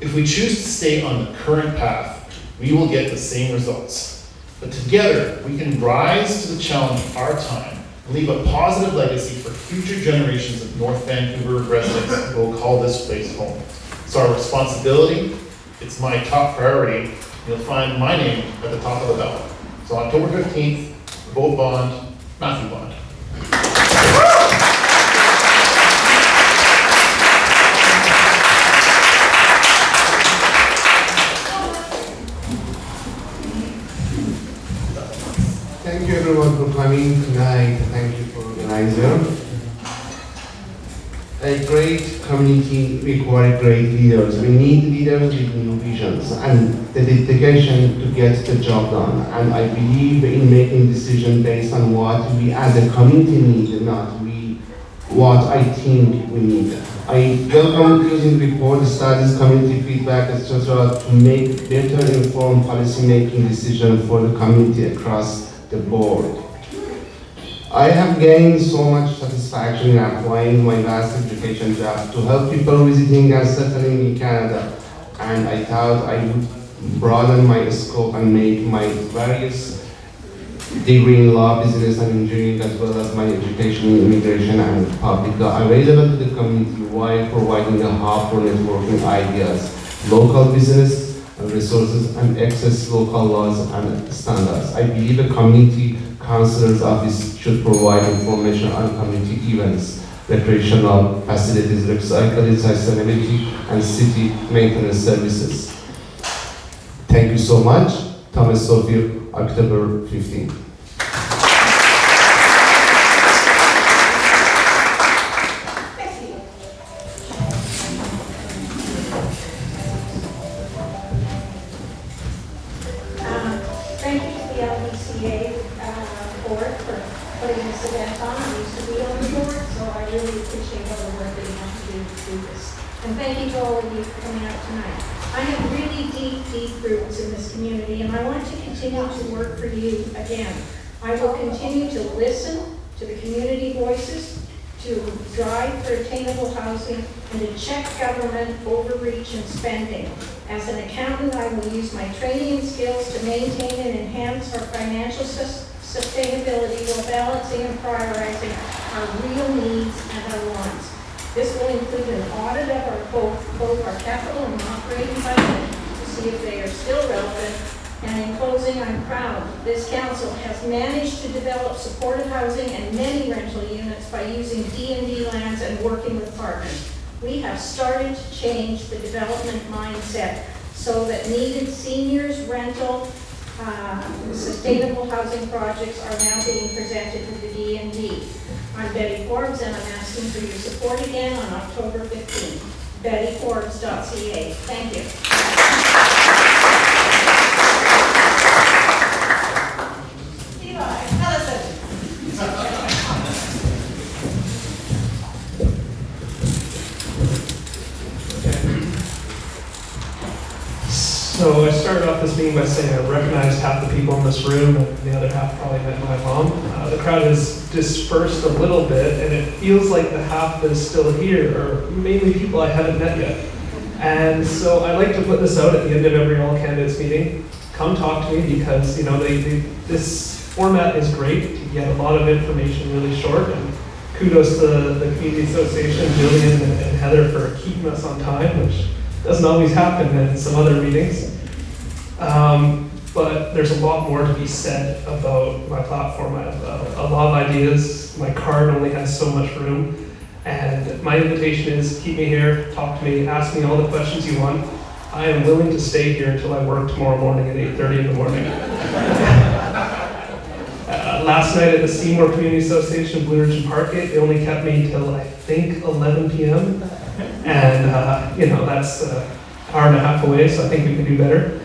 J: If we choose to stay on the current path, we will get the same results. But together, we can rise to the challenge of our time and leave a positive legacy for future generations of North Vancouver residents who will call this place home. It's our responsibility, it's my top priority. You'll find my name at the top of the ballot. So on October 15th, vote Bond, Matthew Bond.
F: A great community requires great leaders. We need leaders with new visions and the dedication to get the job done. And I believe in making decisions based on what we as a community need, not what I think we need. I welcome using report, studies, community feedback, etc. to make better informed policy making decisions for the community across the board. I have gained so much satisfaction in applying my vast education job to help people visiting and settling in Canada, and I thought I would broaden my scope and make my various degree in law, business and engineering, as well as my education in immigration and public law available to the community while providing a hub for networking ideas, local business and resources, and access local laws and standards. I believe a community councillor's office should provide information on community events, recreational facilities, recycling, sustainability, and city maintenance services. Thank you so much. Thomas Sophie, October 15.
L: Thank you to the LBCA board for putting this event on. I used to be on the board, so I really appreciate all the work that you have to do this. And thank you to all of you for coming out tonight. I have really deep roots in this community, and I want to continue to work for you again. I will continue to listen to the community voices, to drive for attainable housing, and to check government overreach and spending. As an accountant, I will use my training and skills to maintain and enhance our financial sustainability while balancing and prioritizing our real needs and our wants. This will include an audit of both our capital and operating budget to see if they are still relevant. And in closing, I'm proud this council has managed to develop supportive housing and many rental units by using D&D lands and working with partners. We have started to change the development mindset so that needed seniors rental sustainable housing projects are now being presented with the D&D. I'm Betty Forbes, and I'm asking for your support again on October 15th. BettyForbes.ca. Thank you.
B: So I started off this meeting by saying I recognized half the people in this room, and the other half probably met my mom. The crowd has dispersed a little bit, and it feels like the half that is still here are mainly people I haven't met yet. And so I like to put this out at the end of every all candidates meeting. Come talk to me, because this format is great. You get a lot of information really short, and kudos to the Community Association, Jillian and Heather, for keeping us on time, which doesn't always happen in some other meetings. But there's a lot more to be said about my platform. I have a lot of ideas. My card only has so much room. And my invitation is keep me here, talk to me, ask me all the questions you want. I am willing to stay here until I work tomorrow morning at 8:30 in the morning. Last night at the Seymour Community Association, Blue Ridge and Parkgate, they only kept me till I think 11 p.m. And that's an hour and a half away, so I think we can do better.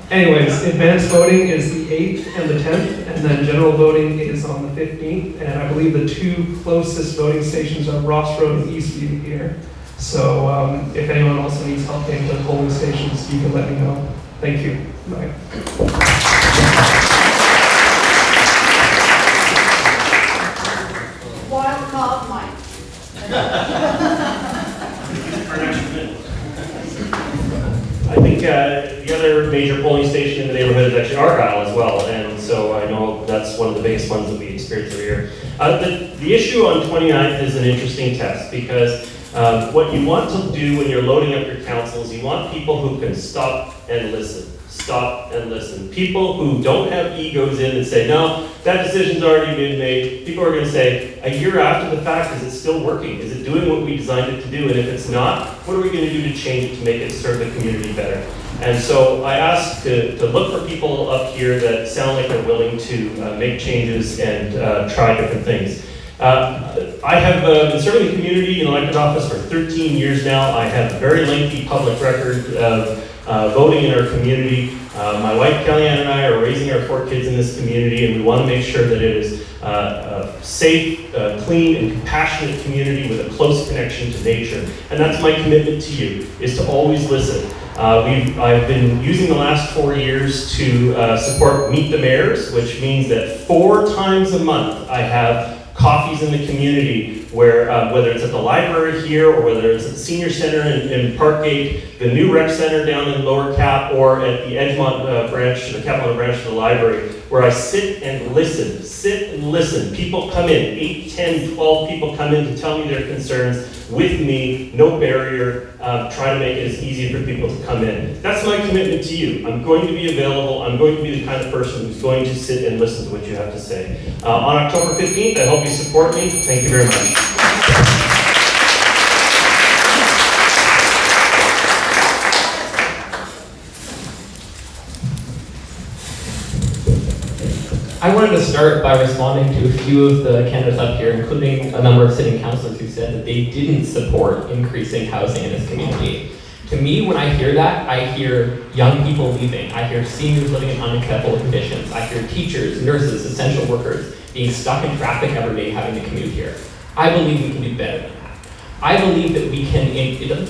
B: Anyways, advanced voting is the 8th and the 10th, and then general voting is on the 15th, and I believe the two closest voting stations are Ross Road and Eastview here. So if anyone also needs help getting to the polling stations, you can let me know. Thank you. Bye.
H: Wild card, Mike.
D: I think the other major polling station in the neighborhood is actually Argyle as well, and so I know that's one of the biggest ones that we experience every year. The issue on 29th is an interesting test, because what you want to do when you're loading up your councils, you want people who can stop and listen. Stop and listen. People who don't have egos in and say, no, that decision's already been made. People are going to say, a year after the fact, is it still working? Is it doing what we designed it to do? And if it's not, what are we going to do to change it to make it serve the community better? And so I asked to look for people up here that sound like they're willing to make changes and try different things. I have been serving the community in elected office for 13 years now. I have a very lengthy public record of voting in our community. My wife Kellyanne and I are raising our 4 kids in this community, and we want to make sure that it is a safe, clean, and compassionate community with a close connection to nature. And that's my commitment to you, is to always listen. I've been using the last 4 years to support Meet the Mayors, which means that 4 times a month I have coffees in the community where, whether it's at the library here or whether it's at the senior center in Parkgate, the new rec center down in Lower Cap, or at the Edgemont branch, the Capitol branch of the library, where I sit and listen. People come in, 8, 10, 12 people come in to tell me their concerns with me, no barrier, try to make it as easy for people to come in. That's my commitment to you. I'm going to be available. I'm going to be the kind of person who's going to sit and listen to what you have to say. On October 15th, I hope you support me. Thank you very much.
E: I wanted to start by responding to a few of the candidates up here, including a number of sitting councilors who said that they didn't support increasing housing in this community. To me, when I hear that, I hear young people leaving. I hear seniors living in unacceptable conditions. I hear teachers, nurses, essential workers being stuck in traffic every day having to commute here. I believe we can do better than that. I believe that we can,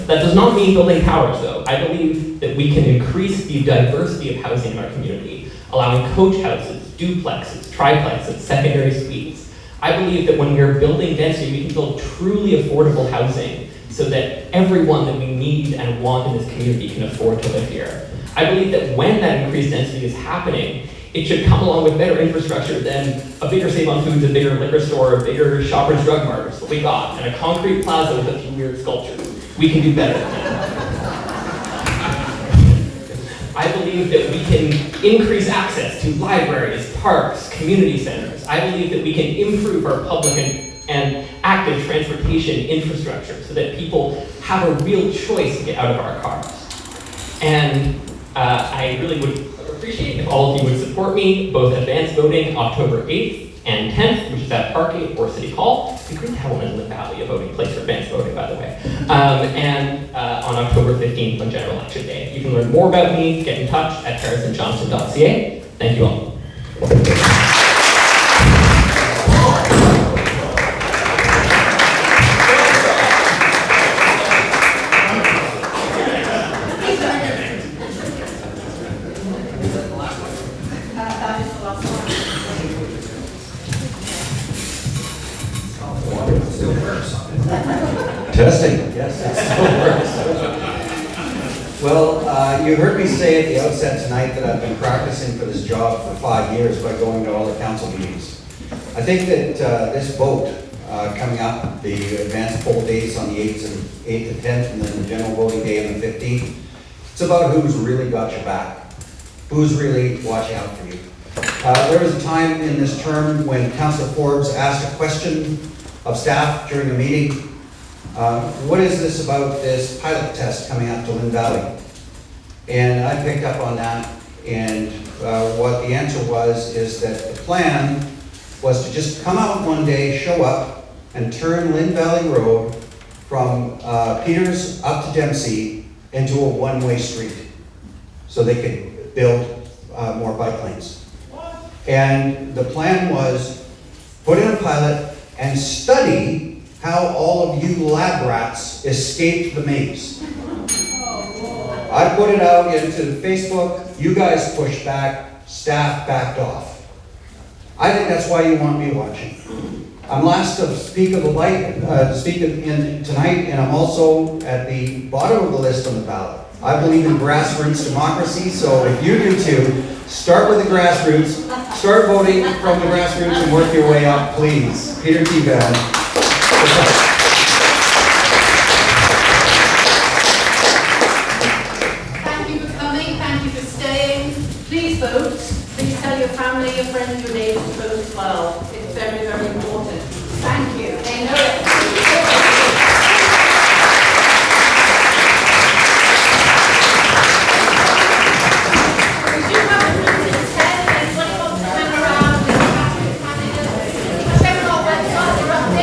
E: that does not mean building towers though. I believe that we can increase the diversity of housing in our community, allowing coach houses, duplexes, triplexes, secondary suites. I believe that when we're building density, we can build truly affordable housing so that everyone that we need and want in this community can afford to live here. I believe that when that increased density is happening, it should come along with better infrastructure than a bigger Save on Foods, a bigger liquor store, a bigger Shoppers Drug Mart, is what we got, and a concrete plaza with a few weird sculptures. We can do better than that. I believe that we can increase access to libraries, parks, community centers. I believe that we can improve our public and active transportation infrastructure so that people have a real choice to get out of our cars. And I really would appreciate if all of you would support me, both advance voting October 8th and 10th, which is at Parkgate or City Hall. It'd be great to have one in Lynn Valley, a voting place for advance voting, by the way. And on October 15th on General Election Day. You can learn more about me, get in touch at harrisonjohnson.ca. Thank you all.
G: Testing, yes, it still works. Well, you heard me say at the outset tonight that I've been practicing for this job for 5 years by going to all the council meetings. I think that this vote coming up, the advanced poll dates on the 8th and 10th, and then the general voting day on the 15th, it's about who's really got your back, who's really watching out for you. There was a time in this term when Councillor Forbes asked a question of staff during a meeting. What is this about this pilot test coming up to Lynn Valley? And I picked up on that, and what the answer was is that the plan was to just come out one day, show up, and turn Lynn Valley Road from Peters up to Dempsey into a one-way street so they could build more bike lanes. And the plan was put in a pilot and study how all of you lab rats escaped the maze. I put it out into Facebook, you guys pushed back, staff backed off. I think that's why you want me watching. I'm last to speak of the light, tonight, and I'm also at the bottom of the list on the ballot. I believe in grassroots democracy, so if you do too, start with the grassroots, start voting from the grassroots and work your way up, please. Peter T. Van.
H: Thank you for coming, thank you for staying. Please vote. Please tell your family, your friends, your neighbors to vote as well. It's very, very important.